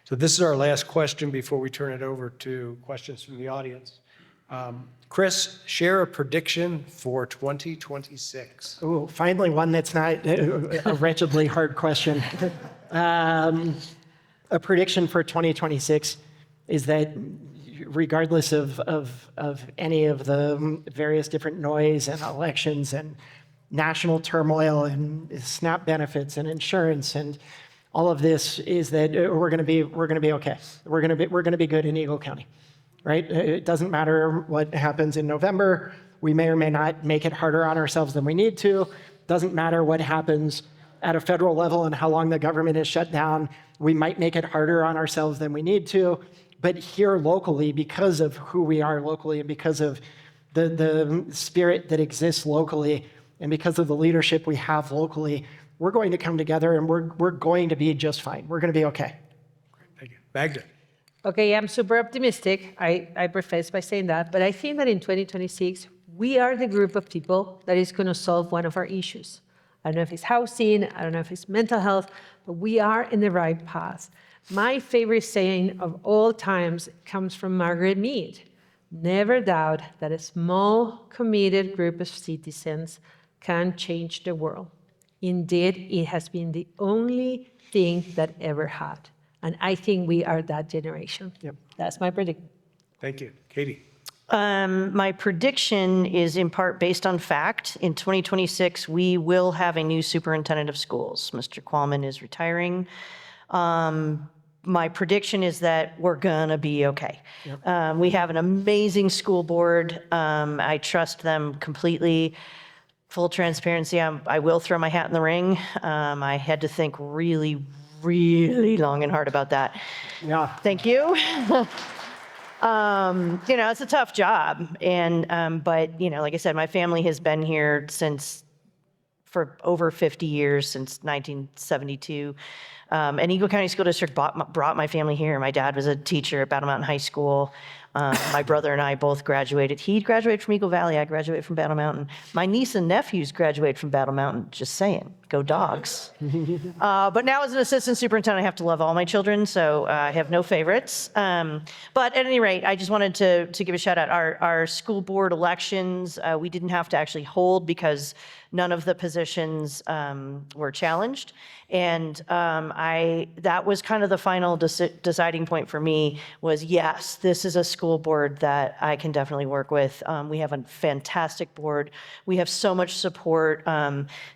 So this is our last question before we turn it over to questions from the audience. Chris, share a prediction for 2026. Oh, finally one that's not a wretchedly hard question. A prediction for 2026 is that regardless of any of the various different noise and elections and national turmoil and SNAP benefits and insurance and all of this, is that we're going to be okay. We're going to be good in Eagle County, right? It doesn't matter what happens in November. We may or may not make it harder on ourselves than we need to. Doesn't matter what happens at a federal level and how long the government is shut down. We might make it harder on ourselves than we need to. But here locally, because of who we are locally and because of the spirit that exists locally and because of the leadership we have locally, we're going to come together and we're going to be just fine. We're going to be okay. Great. Thank you. Magda. Okay, I'm super optimistic. I preface by saying that, but I think that in 2026, we are the group of people that is going to solve one of our issues. I don't know if it's housing, I don't know if it's mental health, but we are in the right path. My favorite saying of all times comes from Margaret Mead. Never doubt that a small, committed group of citizens can change the world. Indeed, it has been the only thing that ever had. And I think we are that generation. Yep. That's my prediction. Thank you. Katie. My prediction is in part based on fact. In 2026, we will have a new superintendent of schools. Mr. Qualman is retiring. My prediction is that we're gonna be okay. Yep. We have an amazing school board. I trust them completely. Full transparency, I will throw my hat in the ring. I had to think really, really long and hard about that. Yeah. Thank you. It's a tough job. But, like I said, my family has been here for over 50 years, since 1972. And Eagle County School District brought my family here. My dad was a teacher at Battle Mountain High School. My brother and I both graduated. He graduated from Eagle Valley. I graduated from Battle Mountain. My niece and nephews graduated from Battle Mountain. Just saying, go dogs. But now as an assistant superintendent, I have to love all my children, so I have no favorites. But at any rate, I just wanted to give a shout out. Our school board elections, we didn't have to actually hold because none of the positions were challenged. And that was kind of the final deciding point for me was, yes, this is a school board that I can definitely work with. We have a fantastic board. We have so much support.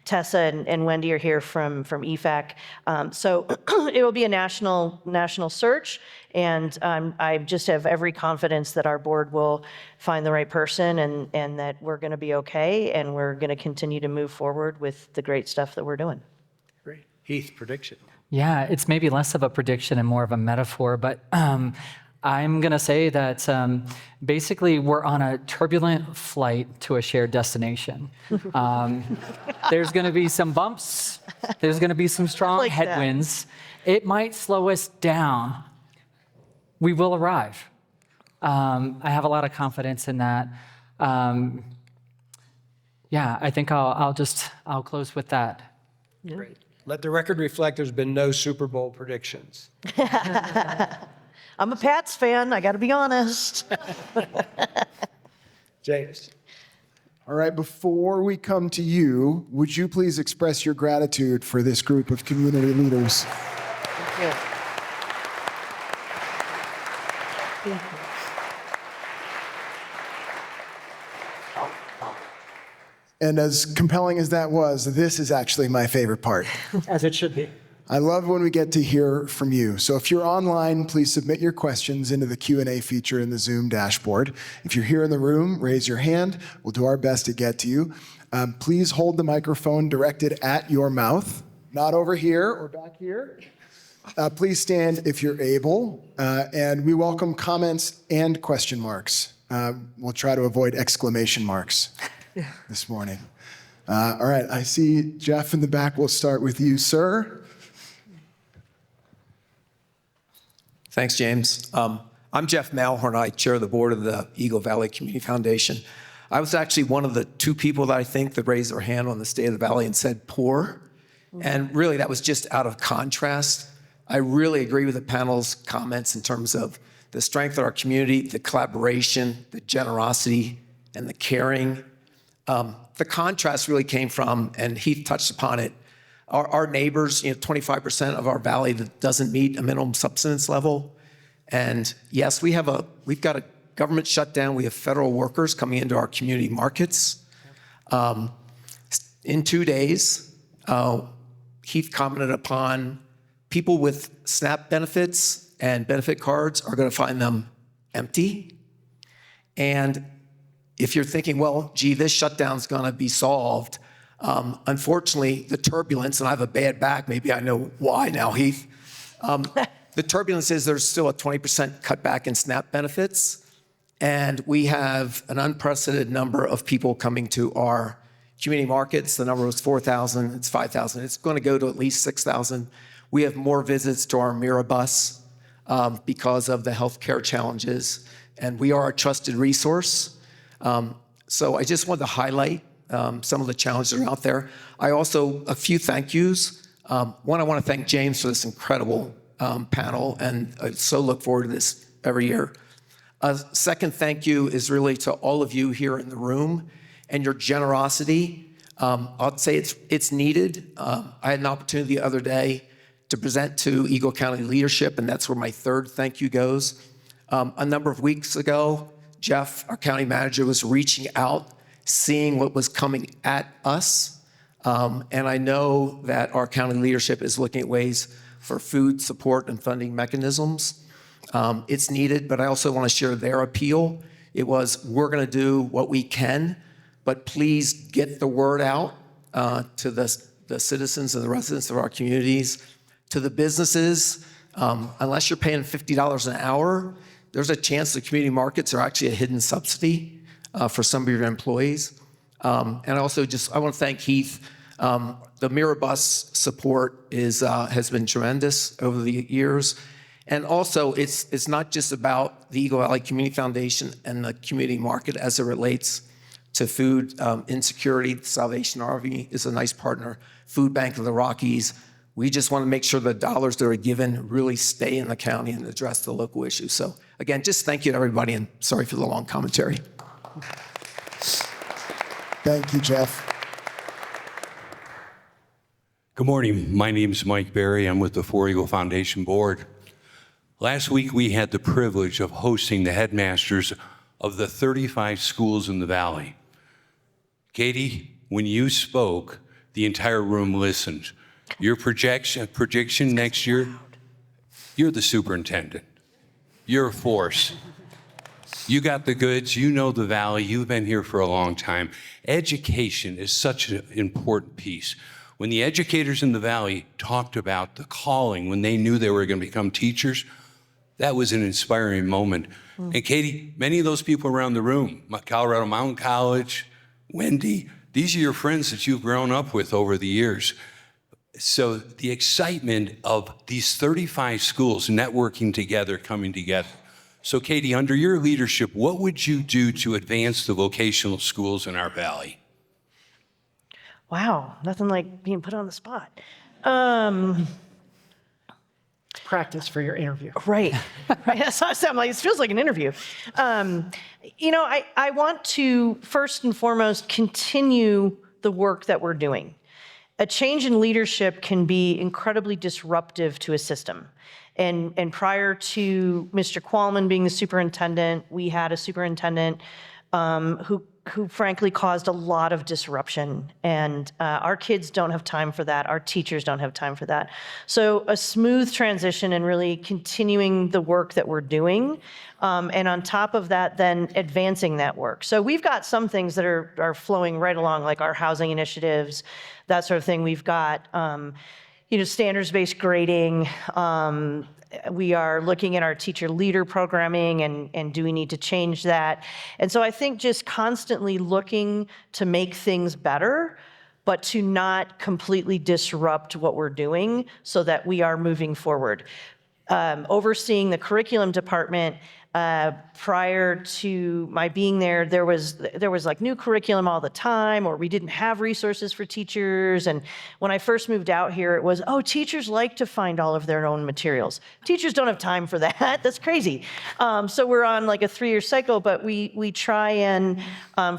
Tessa and Wendy are here from EFAC. So it will be a national search. And I just have every confidence that our board will find the right person and that we're going to be okay. And we're going to continue to move forward with the great stuff that we're doing. Great. Heath, prediction. Yeah, it's maybe less of a prediction and more of a metaphor, but I'm going to say that basically we're on a turbulent flight to a shared destination. There's going to be some bumps. There's going to be some strong like that. headwinds. It might slow us down. We will arrive. I have a lot of confidence in that. Yeah, I think I'll close with that. Great. Let the record reflect there's been no Super Bowl predictions. I'm a Pats fan, I gotta be honest. James. All right, before we come to you, would you please express your gratitude for this group of community leaders? Thank you. And as compelling as that was, this is actually my favorite part. As it should be. I love when we get to hear from you. So if you're online, please submit your questions into the Q&A feature in the Zoom dashboard. If you're here in the room, raise your hand. We'll do our best to get to you. Please hold the microphone directed at your mouth, not over here or back here. Please stand if you're able. And we welcome comments and question marks. We'll try to avoid exclamation marks this morning. All right, I see Jeff in the back. We'll start with you, sir. Thanks, James. I'm Jeff Malhorn. I chair the board of the Eagle Valley Community Foundation. I was actually one of the two people that I think that raised their hand on the State of the Valley and said poor. And really, that was just out of contrast. I really agree with the panel's comments in terms of the strength of our community, the collaboration, the generosity, and the caring. The contrast really came from, and Heath touched upon it, our neighbors, 25% of our valley that doesn't meet a minimum subsistence level. And yes, we've got a government shutdown. We have federal workers coming into our community markets. In 2 days, Heath commented upon people with SNAP benefits and benefit cards are going to find them empty. And if you're thinking, well, gee, this shutdown's going to be solved, unfortunately, the turbulence, and I have a bad back, maybe I know why now, Heath. The turbulence is there's still a 20% cutback in SNAP benefits, and we have an unprecedented number of people coming to our community markets. The number was 4,000, it's 5,000. It's going to go to at least 6,000. We have more visits to our Mira bus because of the healthcare challenges, and we are a trusted resource. So I just wanted to highlight some of the challenges that are out there. A few thank yous. One, I want to thank James for this incredible panel, and I so look forward to this every year. A second thank you is really to all of you here in the room and your generosity. I'll say it's needed. I had an opportunity the other day to present to Eagle County leadership, and that's where my third thank you goes. A number of weeks ago, Jeff, our county manager, was reaching out, seeing what was coming at us. And I know that our county leadership is looking at ways for food support and funding mechanisms. It's needed, but I also want to share their appeal. It was, we're going to do what we can, but please get the word out to the citizens and the residents of our communities, to the businesses. Unless you're paying $50 an hour, there's a chance the community markets are actually a hidden subsidy for some of your employees. And I want to thank Heath. The Mira bus support has been tremendous over the years. And also, it's not just about the Eagle Valley Community Foundation and the community market as it relates to food insecurity. The Salvation Army is a nice partner. Food Bank of the Rockies. We just want to make sure the dollars that are given really stay in the county and address the local issues. So again, just thank you to everybody, and sorry for the long commentary. Thank you, Jeff. Good morning. My name is Mike Berry. I'm with the Four Eagle Foundation Board. Last week, we had the privilege of hosting the headmasters of the 35 schools in the Valley. Katie, when you spoke, the entire room listened. Your projection next year, you're the superintendent. You're a force. You got the goods, you know the Valley, you've been here for a long time. Education is such an important piece. When the educators in the Valley talked about the calling, when they knew they were going to become teachers, That was an inspiring moment. And Katie, many of those people around the room, Colorado Mountain College, Wendy, these are your friends that you've grown up with over the years. So the excitement of these 35 schools networking together, coming together. So Katie, under your leadership, what would you do to advance the vocational schools in our valley? Wow, nothing like being put on the spot. Practice for your interview. Right. Right. That's what I'm like. It feels like an interview. I want to first and foremost continue the work that we're doing. A change in leadership can be incredibly disruptive to a system. And prior to Mr. Qualman being the superintendent, we had a superintendent who frankly caused a lot of disruption. And our kids don't have time for that. Our teachers don't have time for that. So a smooth transition and really continuing the work that we're doing. And on top of that, then advancing that work. So we've got some things that are flowing right along, like our housing initiatives, that sort of thing. We've got, standards-based grading. We are looking at our teacher leader programming and do we need to change that? And so I think just constantly looking to make things better, but to not completely disrupt what we're doing so that we are moving forward. Overseeing the curriculum department, prior to my being there, there was like new curriculum all the time, or we didn't have resources for teachers. And when I first moved out here, it was, teachers like to find all of their own materials. Teachers don't have time for that. That's crazy. So we're on like a 3-year cycle, but we try and,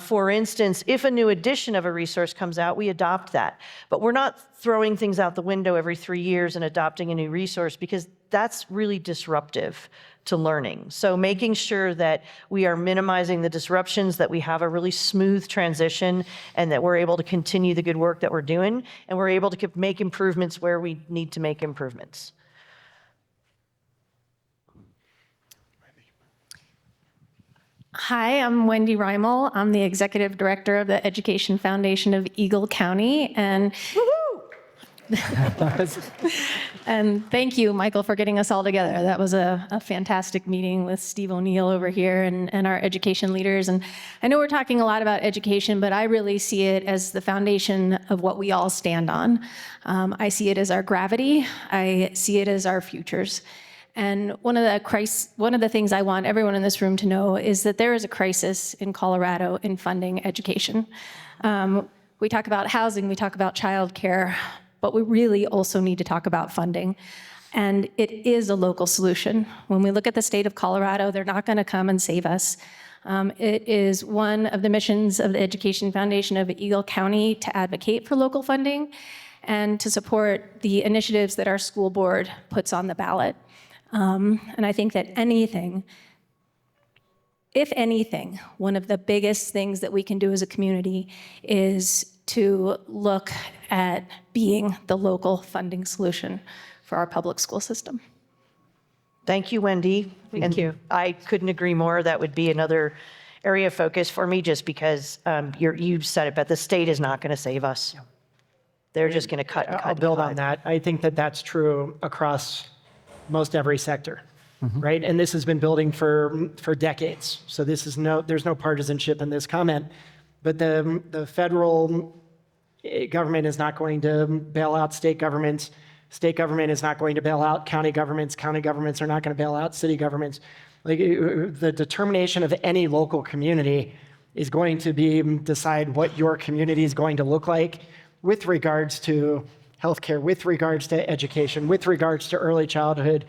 for instance, if a new edition of a resource comes out, we adopt that. But we're not throwing things out the window every 3 years and adopting a new resource, because that's really disruptive to learning. So making sure that we are minimizing the disruptions, that we have a really smooth transition, and that we're able to continue the good work that we're doing, and we're able to make improvements where we need to make improvements. Hi, I'm Wendy Reimel. I'm the Executive Director of the Education Foundation of Eagle County, and and thank you, Michael, for getting us all together. That was a fantastic meeting with Steve O'Neill over here and our education leaders. And I know we're talking a lot about education, but I really see it as the foundation of what we all stand on. I see it as our gravity. I see it as our futures. And one of the things I want everyone in this room to know is that there is a crisis in Colorado in funding education. We talk about housing, we talk about childcare, but we really also need to talk about funding. And it is a local solution. When we look at the state of Colorado, they're not going to come and save us. It is one of the missions of the Education Foundation of Eagle County to advocate for local funding and to support the initiatives that our school board puts on the ballot. And I think that if anything, one of the biggest things that we can do as a community is to look at being the local funding solution for our public school system. Thank you, Wendy. Thank you. I couldn't agree more. That would be another area of focus for me, just because you've said it, but the state is not going to save us. They're just going to cut and cut. I'll build on that. I think that that's true across most every sector, right? And this has been building for decades. So there's no partisanship in this comment. But the federal government is not going to bail out state governments. State government is not going to bail out county governments. County governments are not going to bail out city governments. Like, the determination of any local community is going to decide what your community is going to look like with regards to healthcare, with regards to education, with regards to early childhood,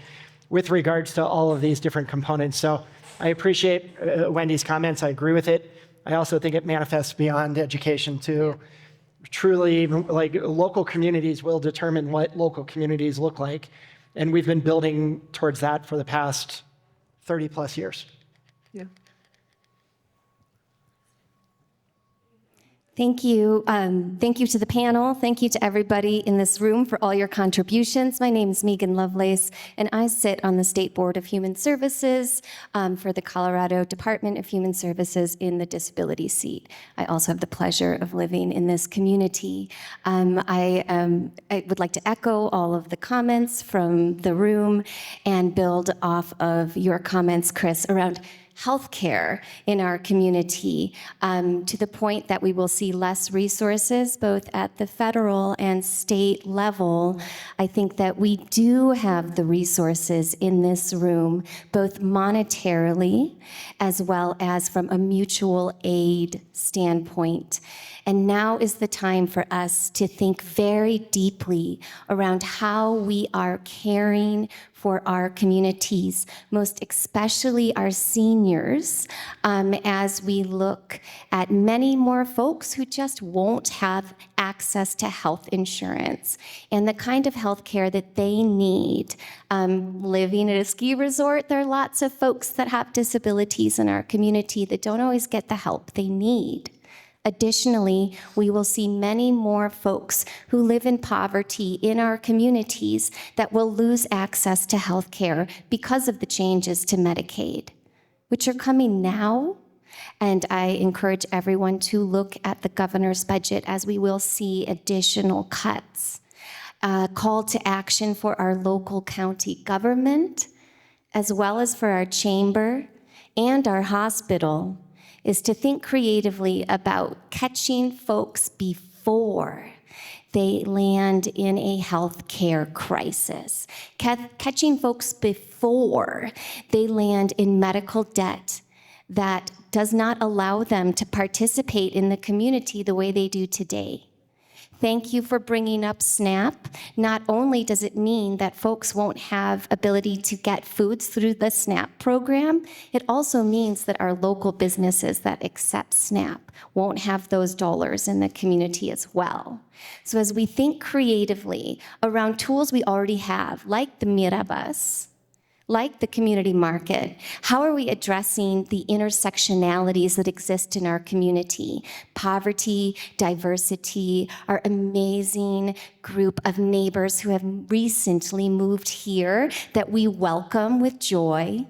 with regards to all of these different components. So I appreciate Wendy's comments. I agree with it. I also think it manifests beyond education to truly, like, local communities will determine what local communities look like. And we've been building towards that for the past 30 plus years. Yeah. Thank you. Thank you to the panel. Thank you to everybody in this room for all your contributions. My name is Megan Lovelace, and I sit on the State Board of Human Services for the Colorado Department of Human Services in the disability seat. I also have the pleasure of living in this community. I would like to echo all of the comments from the room and build off of your comments, Chris, around healthcare in our community, to the point that we will see less resources both at the federal and state level. I think that we do have the resources in this room, both monetarily as well as from a mutual aid standpoint. And now is the time for us to think very deeply around how we are caring for our communities, most especially our seniors, as we look at many more folks who just won't have access to health insurance and the kind of health care that they need. Living at a ski resort, there are lots of folks that have disabilities in our community that don't always get the help they need. Additionally, we will see many more folks who live in poverty in our communities that will lose access to health care because of the changes to Medicaid, which are coming now. And I encourage everyone to look at the governor's budget, as we will see additional cuts. Call to action for our local county government, as well as for our chamber and our hospital, is to think creatively about catching folks before they land in a healthcare crisis, catching folks before they land in medical debt that does not allow them to participate in the community the way they do today. Thank you for bringing up SNAP. Not only does it mean that folks won't have ability to get foods through the SNAP program, it also means that our local businesses that accept SNAP won't have those dollars in the community as well. So as we think creatively around tools we already have, like the Mirabus, like the community market, how are we addressing the intersectionalities that exist in our community? Poverty, diversity, our amazing group of neighbors who have recently moved here that we welcome with joy.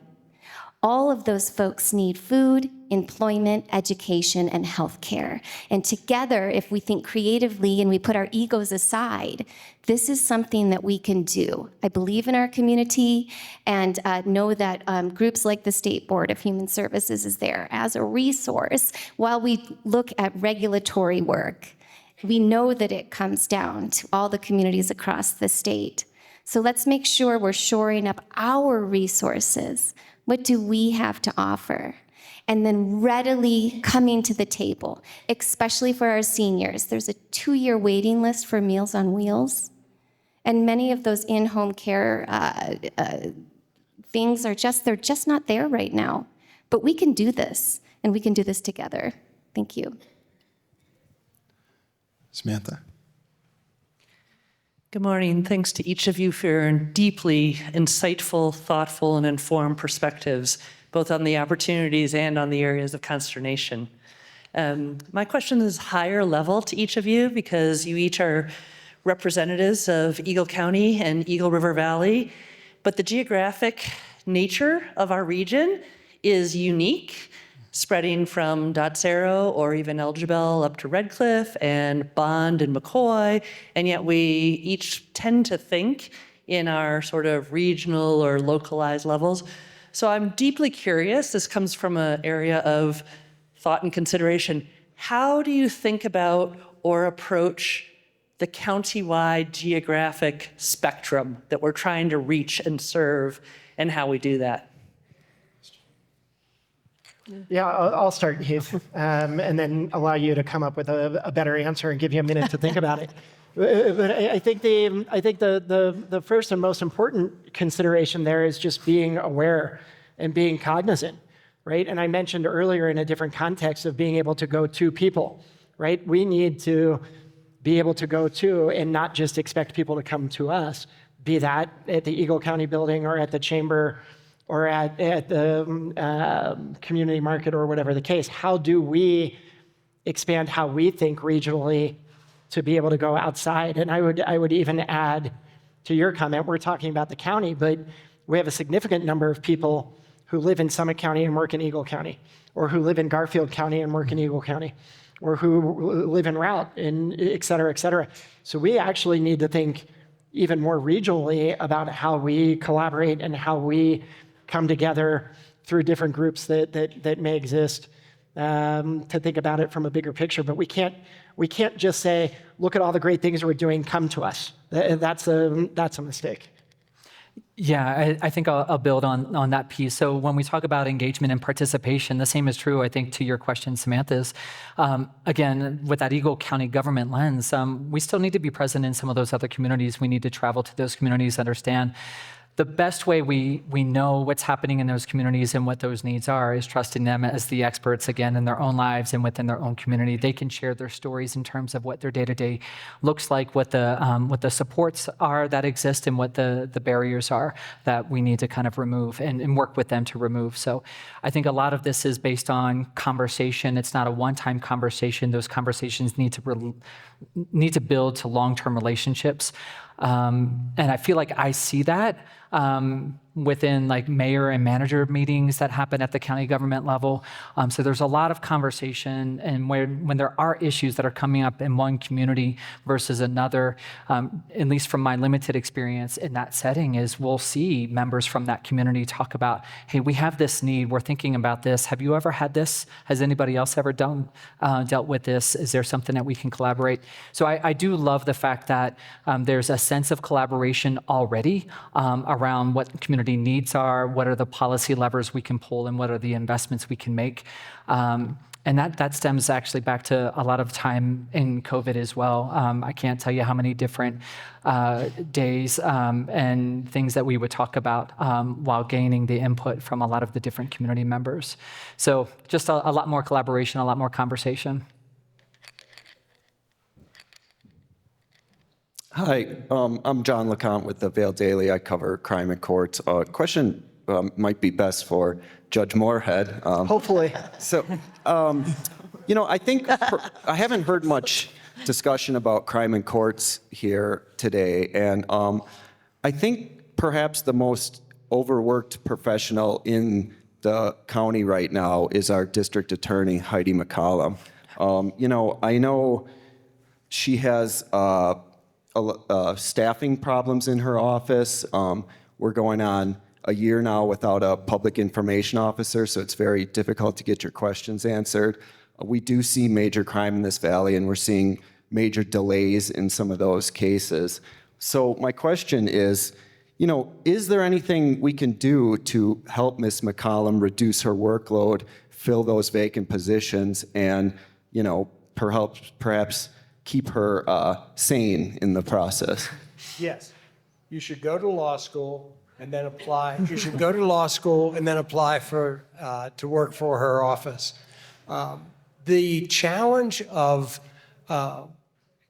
All of those folks need food, employment, education, and healthcare. And together, if we think creatively and we put our egos aside, this is something that we can do. I believe in our community and know that groups like the State Board of Human Services is there as a resource while we look at regulatory work. We know that it comes down to all the communities across the state. So let's make sure we're shoring up our resources. What do we have to offer? And then readily coming to the table, especially for our seniors. There's a 2-year waiting list for Meals on Wheels. And many of those in-home care things they're just not there right now. But we can do this, and we can do this together. Thank you. Samantha. Good morning. Thanks to each of you for your deeply insightful, thoughtful, and informed perspectives, both on the opportunities and on the areas of consternation. My question is higher level to each of you because you each are representatives of Eagle County and Eagle River Valley, but the geographic nature of our region is unique, spreading from Dotsero or even Elgibel up to Red Cliff and Bond and McCoy, and yet we each tend to think in our sort of regional or localized levels. So I'm deeply curious, this comes from an area of thought and consideration. How do you think about or approach the countywide geographic spectrum that we're trying to reach and serve, and how we do that? Yeah, I'll start, Heath, and then allow you to come up with a better answer and give you a minute to think about it. But I think the first and most important consideration there is just being aware and being cognizant, right? And I mentioned earlier in a different context of being able to go to people, right? We need to be able to go to and not just expect people to come to us, be that at the Eagle County building or at the chamber or at the community market or whatever the case. How do we expand how we think regionally to be able to go outside. And I would even add to your comment, we're talking about the county, but we have a significant number of people who live in Summit County and work in Eagle County, or who live in Garfield County and work in Eagle County, or who live in Route, and et cetera, et cetera. So we actually need to think even more regionally about how we collaborate and how we come together through different groups that may exist, to think about it from a bigger picture. But we can't just say, look at all the great things we're doing, come to us. That's a mistake. Yeah, I think I'll build on that piece. So when we talk about engagement and participation, the same is true, I think, to your question, Samantha's. Again, with that Eagle County government lens, we still need to be present in some of those other communities. We need to travel to those communities, understand the best way we know what's happening in those communities and what those needs are is trusting them as the experts, again, in their own lives and within their own community. They can share their stories in terms of what their day-to-day looks like, what the supports are that exist, and what the barriers are that we need to kind of remove and work with them to remove. So I think a lot of this is based on conversation. It's not a one-time conversation. Those conversations need to build to long-term relationships. And I feel like I see that within like mayor and manager meetings that happen at the county government level. So there's a lot of conversation, and when there are issues that are coming up in one community versus another, at least from my limited experience in that setting, is we'll see members from that community talk about, hey, we have this need, we're thinking about this. Have you ever had this? Has anybody else ever dealt with this? Is there something that we can collaborate? So I do love the fact that there's a sense of collaboration already around what community needs are, what are the policy levers we can pull, and what are the investments we can make. And that stems actually back to a lot of time in COVID as well. I can't tell you how many different days and things that we would talk about while gaining the input from a lot of the different community members. So just a lot more collaboration, a lot more conversation. Hi, I'm John LeCompte with the Vail Daily. I cover crime and courts. Question might be best for Judge Moorhead. Hopefully. So, I think I haven't heard much discussion about crime and courts here today, and I think perhaps the most overworked professional in the county right now is our district attorney, Heidi McCollum. I know she has staffing problems in her office. We're going on a year now without a public information officer, so it's very difficult to get your questions answered. We do see major crime in this valley, and we're seeing major delays in some of those cases. So my question is there anything we can do to help Ms. McCollum reduce her workload, fill those vacant positions, and perhaps keep her sane in the process? Yes. You should go to law school and then apply. You should go to law school and then apply to work for her office. The challenge of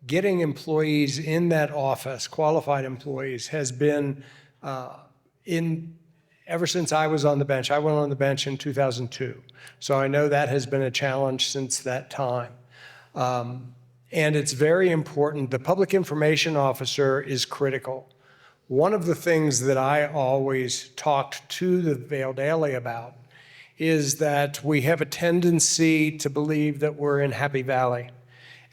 getting employees in that office, qualified employees, has been ever since I was on the bench. I went on the bench in 2002. So I know that has been a challenge since that time. And it's very important. The public information officer is critical. One of the things that I always talked to the Vail Daily about is that we have a tendency to believe that we're in Happy Valley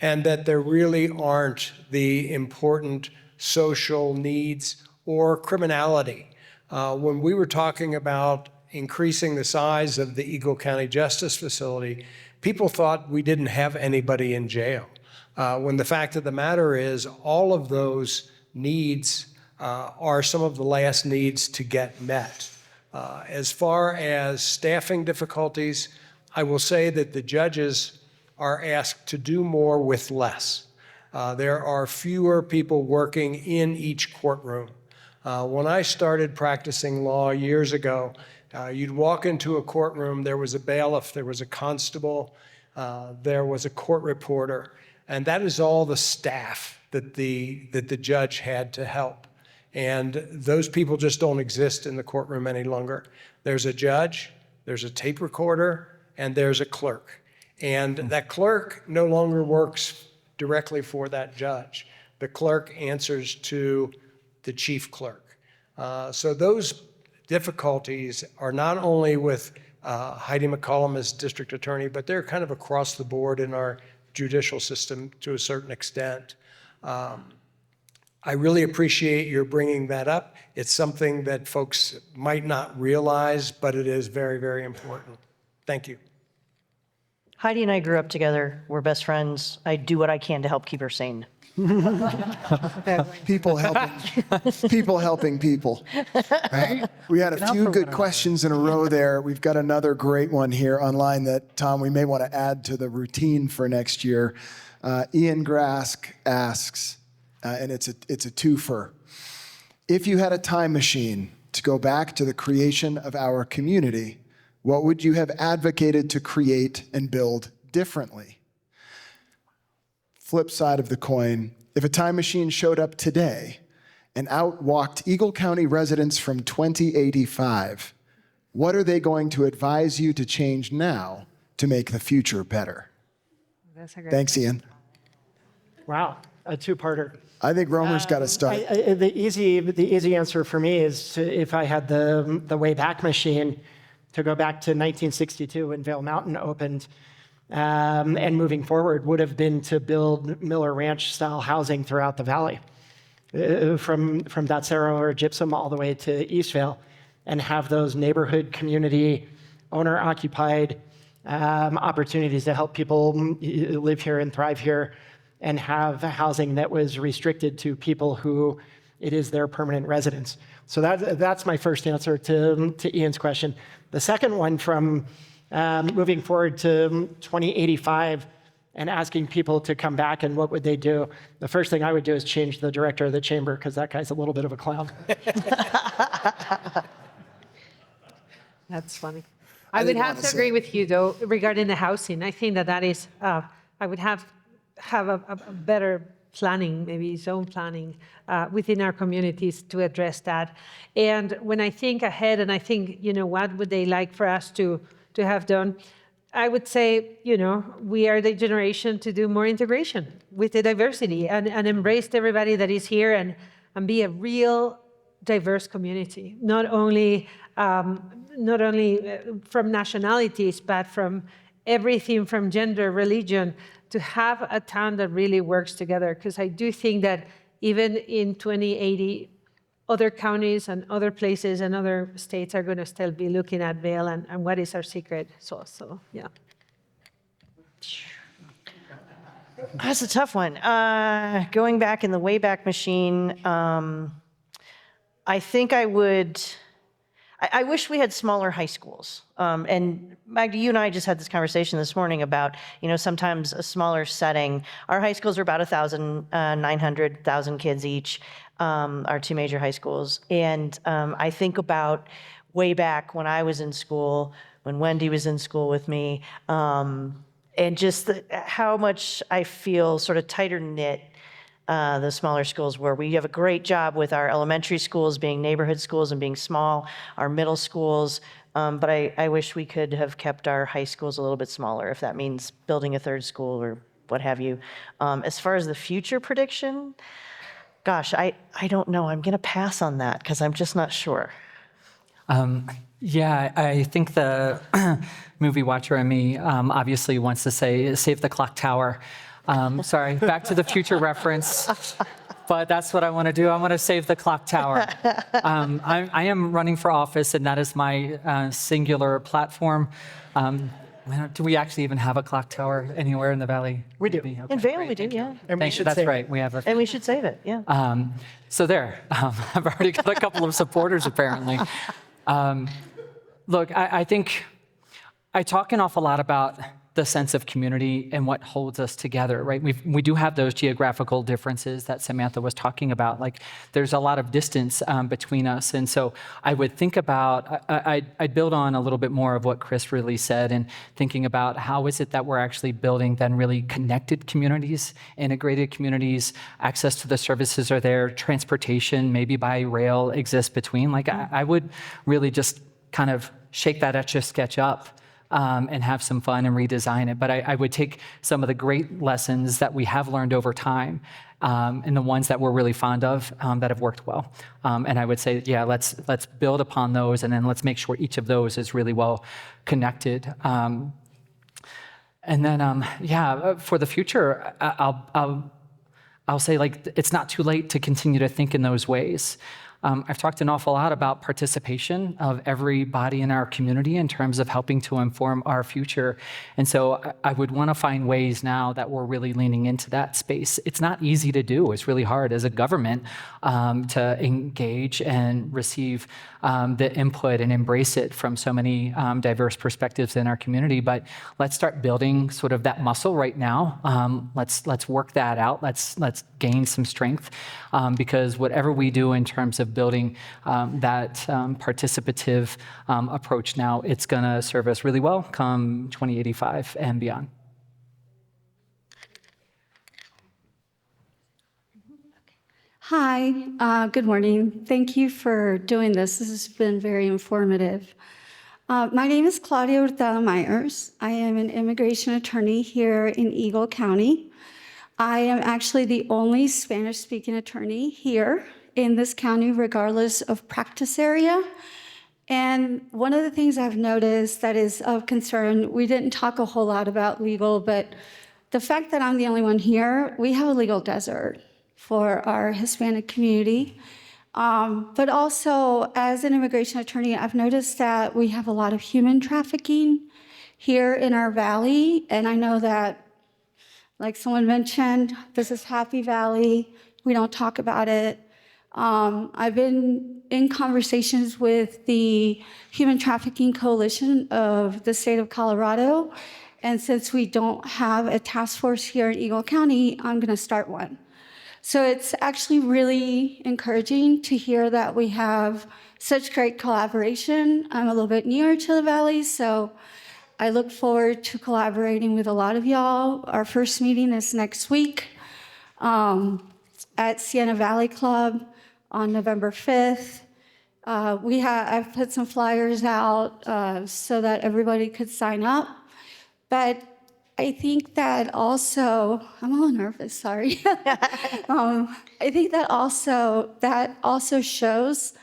and that there really aren't the important social needs or criminality. When we were talking about increasing the size of the Eagle County Justice Facility, people thought we didn't have anybody in jail. When the fact of the matter is, all of those needs are some of the last needs to get met. As far as staffing difficulties, I will say that the judges are asked to do more with less. There are fewer people working in each courtroom. When I started practicing law years ago, you'd walk into a courtroom, there was a bailiff, there was a constable, there was a court reporter, and that is all the staff that the judge had to help. And those people just don't exist in the courtroom any longer. There's a judge, there's a tape recorder, and there's a clerk. And that clerk no longer works directly for that judge. The clerk answers to the chief clerk. So those difficulties are not only with Heidi McCollum as district attorney, but they're kind of across the board in our judicial system to a certain extent. I really appreciate your bringing that up. It's something that folks might not realize, but it is very, very important. Thank you. Heidi and I grew up together. We're best friends. I do what I can to help keep her sane. People helping people. Right? We had a few good questions in a row there. We've got another great one here online that, Tom, we may want to add to the routine for next year. Ian Grask asks, and it's a twofer. If you had a time machine to go back to the creation of our community, what would you have advocated to create and build differently? Flip side of the coin, if a time machine showed up today and out walked Eagle County residents from 2085, what are they going to advise you to change now to make the future better? Thanks, Ian. Wow, a two-parter. I think Romer's got to start. The easy answer for me is if I had the Wayback Machine, to go back to 1962 when Vail Mountain opened, and moving forward would have been to build Miller Ranch-style housing throughout the valley, from Dotsero or Gypsum all the way to East Vail, and have those neighborhood, community, owner-occupied opportunities to help people live here and thrive here, and have housing that was restricted to people who it is their permanent residence. So that's my first answer to Ian's question. The second one, from moving forward to 2085 and asking people to come back and what would they do, the first thing I would do is change the director of the chamber, because that guy's a little bit of a clown. That's funny. I would have to agree with you, though, regarding the housing. I think that is, I would have a better planning, maybe zone planning within our communities to address that. And when I think ahead and I think, what would they like for us to have done, I would say, we are the generation to do more integration with the diversity and embrace everybody that is here and be a real diverse community, not only from nationalities, but from everything from gender, religion, to have a town that really works together. Because I do think that even in 2080, other counties and other places and other states are going to still be looking at Vail and what is our secret sauce. So, yeah. That's a tough one. Going back in the Wayback Machine, I think I wish we had smaller high schools. And Magda, you and I just had this conversation this morning about, sometimes a smaller setting. Our high schools are about 1,900 kids each, our two major high schools. And I think about way back when I was in school, when Wendy was in school with me, and just how much I feel sort of tighter knit the smaller schools were. We have a great job with our elementary schools being neighborhood schools and being small, our middle schools, but I wish we could have kept our high schools a little bit smaller, if that means building a third school or what have you. As far as the future prediction, gosh, I don't know. I'm going to pass on that because I'm just not sure. Yeah, I think the movie watcher in me obviously wants to say, save the clock tower. Sorry, Back to the Future reference, but that's what I want to do. I want to save the clock tower. I am running for office, and that is my singular platform. Do we actually even have a clock tower anywhere in the valley? We do. Okay. In Vail, we do, yeah. And we should That's save right. it. We have a. And we should save it, yeah. So there, I've already got a couple of supporters apparently. Look, I think I talk an awful lot about the sense of community and what holds us together, right? We do have those geographical differences that Samantha was talking about. Like, there's a lot of distance between us. And so I would think about, I'd build on a little bit more of what Chris really said, and thinking about how is it that we're actually building then really connected communities, integrated communities, access to the services are there, transportation, maybe by rail exists between. Like, I would really just kind of shake that Etch-a-Sketch up and have some fun and redesign it. But I would take some of the great lessons that we have learned over time and the ones that we're really fond of that have worked well. And I would say, yeah, let's build upon those, and then let's make sure each of those is really well connected. And then, for the future, I'll say, like, it's not too late to continue to think in those ways. I've talked an awful lot about participation of everybody in our community in terms of helping to inform our future. And so I would want to find ways now that we're really leaning into that space. It's not easy to do. It's really hard as a government to engage and receive the input and embrace it from so many diverse perspectives in our community. But let's start building sort of that muscle right now. Let's work that out. Let's gain some strength because whatever we do in terms of building that participative approach now, it's going to serve us really well come 2085 and beyond. Hi, good morning. Thank you for doing this. This has been very informative. My name is Claudia Hurtado Myers. I am an immigration attorney here in Eagle County. I am actually the only Spanish-speaking attorney here in this county, regardless of practice area. And one of the things I've noticed that is of concern, we didn't talk a whole lot about legal, but the fact that I'm the only one here, we have a legal desert for our Hispanic community. But also, as an immigration attorney, I've noticed that we have a lot of human trafficking here in our valley. And I know that, like someone mentioned, this is Happy Valley. We don't talk about it. I've been in conversations with the Human Trafficking Coalition of the state of Colorado. And since we don't have a task force here in Eagle County, I'm going to start one. So it's actually really encouraging to hear that we have such great collaboration. I'm a little bit newer to the Valley, so I look forward to collaborating with a lot of y'all. Our first meeting is next week at Sienna Valley Club on November 5th. I've put some flyers out so that everybody could sign up. But I think that also, I'm a little nervous, sorry. I think that also shows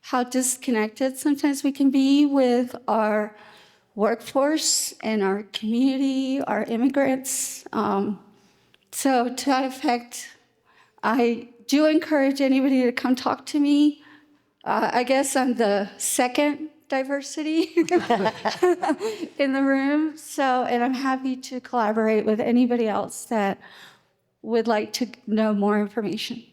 how disconnected sometimes we can be with our workforce and our community, our immigrants. So to that effect, I do encourage anybody to come talk to me. I guess I'm the second diversity in the room. And I'm happy to collaborate with anybody else that would like to know more information.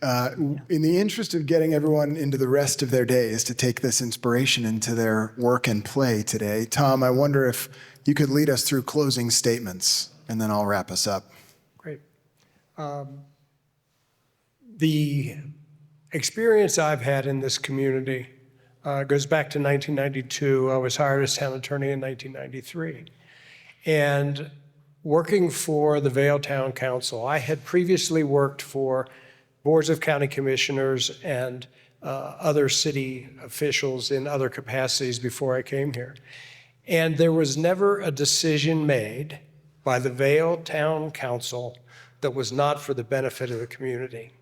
In the interest of getting everyone into the rest of their days to take this inspiration into their work and play today, Tom, I wonder if you could lead us through closing statements, and then I'll wrap us up. Great. The experience I've had in this community goes back to 1992. I was hired as town attorney in 1993. And working for the Vail Town Council, I had previously worked for boards of county commissioners and other city officials in other capacities before I came here. And there was never a decision made by the Vail Town Council that was not for the benefit of the community.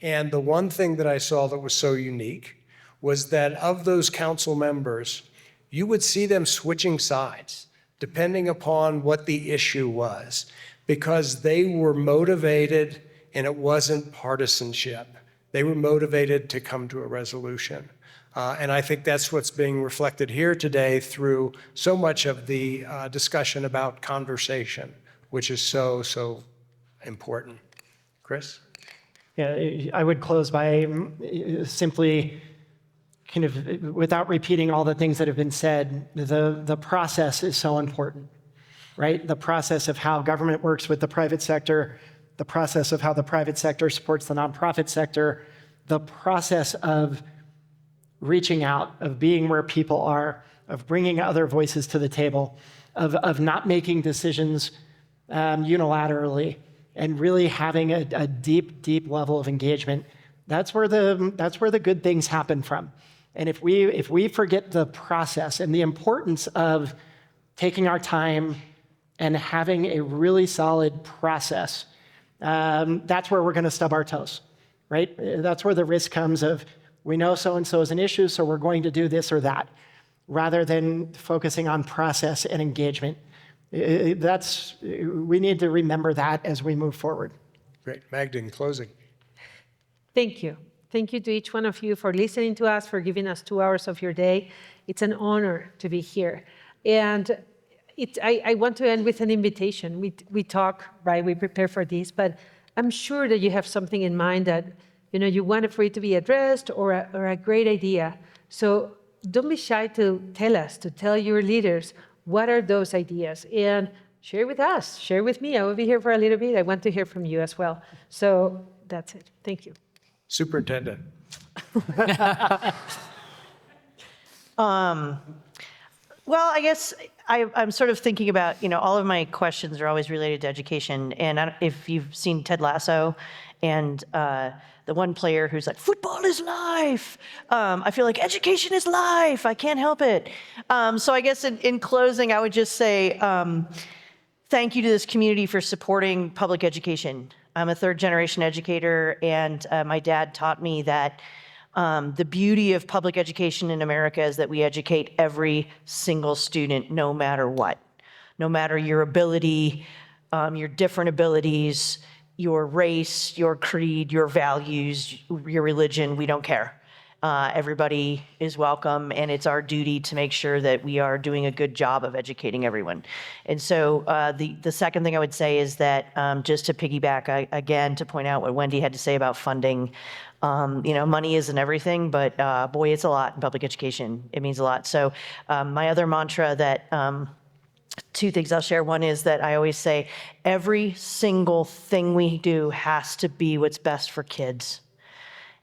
And the one thing that I saw that was so unique was that of those council members, you would see them switching sides depending upon what the issue was, because they were motivated and it wasn't partisanship. They were motivated to come to a resolution. And I think that's what's being reflected here today through so much of the discussion about conversation, which is so, so important. Chris? Yeah, I would close by simply kind of, without repeating all the things that have been said, the process is so important, right? The process of how government works with the private sector, the process of how the private sector supports the nonprofit sector, the process of reaching out, of being where people are, of bringing other voices to the table, of not making decisions unilaterally, and really having a deep, deep level of engagement. That's where the good things happen from. And if we forget the process and the importance of taking our time and having a really solid process, that's where we're going to stub our toes, right? That's where the risk comes of, we know so-and-so is an issue, so we're going to do this or that, rather than focusing on process and engagement. We need to remember that as we move forward. Great. Magda, in closing. Thank you. Thank you to each one of you for listening to us, for giving us 2 hours of your day. It's an honor to be here. And I want to end with an invitation. We talk, right? We prepare for this, but I'm sure that you have something in mind that you want for it to be addressed, or a great idea. So don't be shy to tell us, to tell your leaders what are those ideas, and share with us, share with me. I will be here for a little bit. I want to hear from you as well. So that's it. Thank you. Superintendent. Well, I guess I'm sort of thinking about, all of my questions are always related to education. And if you've seen Ted Lasso and the one player who's like, football is life. I feel like education is life. I can't help it. So I guess in closing, I would just say thank you to this community for supporting public education. I'm a third-generation educator, and my dad taught me that the beauty of public education in America is that we educate every single student, no matter what. No matter your ability, your different abilities, your race, your creed, your values, your religion, we don't care. Everybody is welcome, and it's our duty to make sure that we are doing a good job of educating everyone. And so the second thing I would say is that just to piggyback again, to point out what Wendy had to say about funding, money isn't everything, but boy, it's a lot in public education. It means a lot. So my other mantra that, 2 things I'll share. One is that I always say every single thing we do has to be what's best for kids.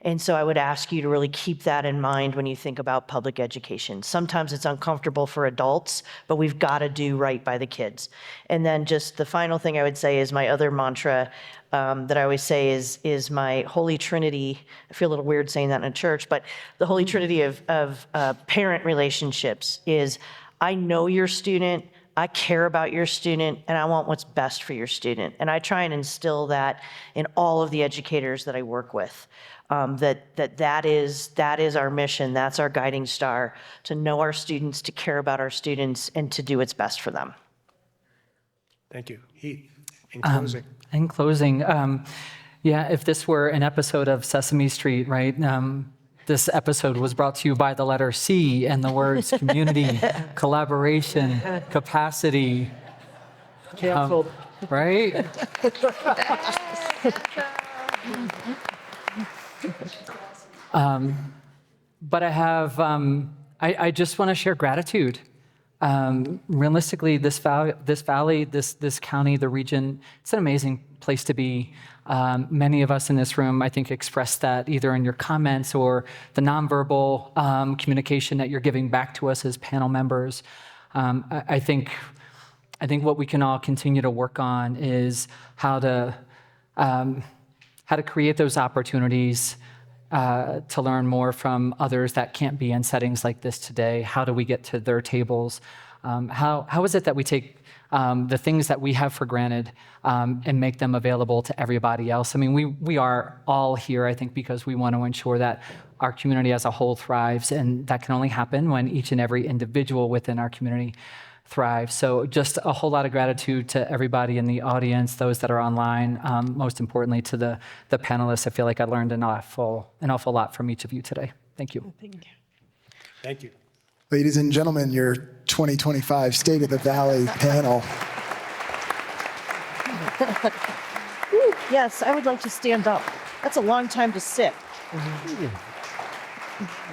And so I would ask you to really keep that in mind when you think about public education. Sometimes it's uncomfortable for adults, but we've got to do right by the kids. And then just the final thing I would say is my other mantra that I always say is my Holy Trinity. I feel a little weird saying that in a church, but the Holy Trinity of parent relationships is, I know your student, I care about your student, and I want what's best for your student. And I try and instill that in all of the educators that I work with. That is our mission. That's our guiding star, to know our students, to care about our students, and to do what's best for them. Thank you. Heath, in closing. In closing, if this were an episode of Sesame Street, right? This episode was brought to you by the letter C and the words community, collaboration, capacity. Canceled. Right? But I have, I just want to share gratitude. Realistically, this valley, this county, the region, it's an amazing place to be. Many of us in this room, I think, expressed that either in your comments or the nonverbal communication that you're giving back to us as panel members. I think what we can all continue to work on is how to create those opportunities to learn more from others that can't be in settings like this today. How do we get to their tables? How is it that we take the things that we have for granted and make them available to everybody else? I mean, we are all here, I think, because we want to ensure that our community as a whole thrives, and that can only happen when each and every individual within our community thrives. So just a whole lot of gratitude to everybody in the audience, those that are online, most importantly to the panelists. I feel like I learned an awful lot from each of you today. Thank you. Thank you. Thank you. Ladies and gentlemen, your 2025 State of the Valley panel. Yes, I would like to stand up. That's a long time to sit.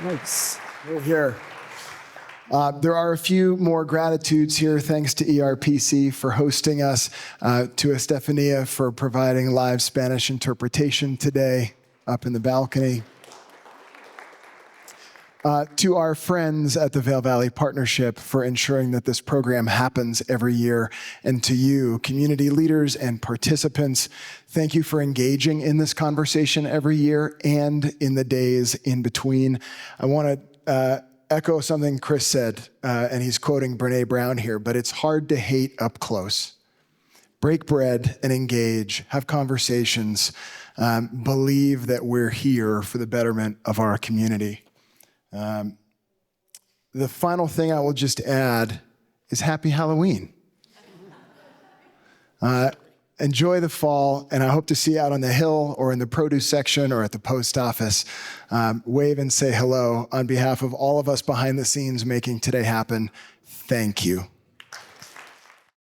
Nice. We're here. There are a few more gratitudes here. Thanks to ERPC for hosting us, to Estefania for providing live Spanish interpretation today up in the balcony. To our friends at the Vail Valley Partnership for ensuring that this program happens every year. And to you, community leaders and participants, thank you for engaging in this conversation every year and in the days in between. I want to echo something Chris said, and he's quoting Brene Brown here, but it's hard to hate up close. Break bread and engage, have conversations, believe that we're here for the betterment of our community. The final thing I will just add is Happy Halloween. Enjoy the fall, and I hope to see you out on the Hill or in the produce section or at the post office. Wave and say hello on behalf of all of us behind the scenes making today happen. Thank you.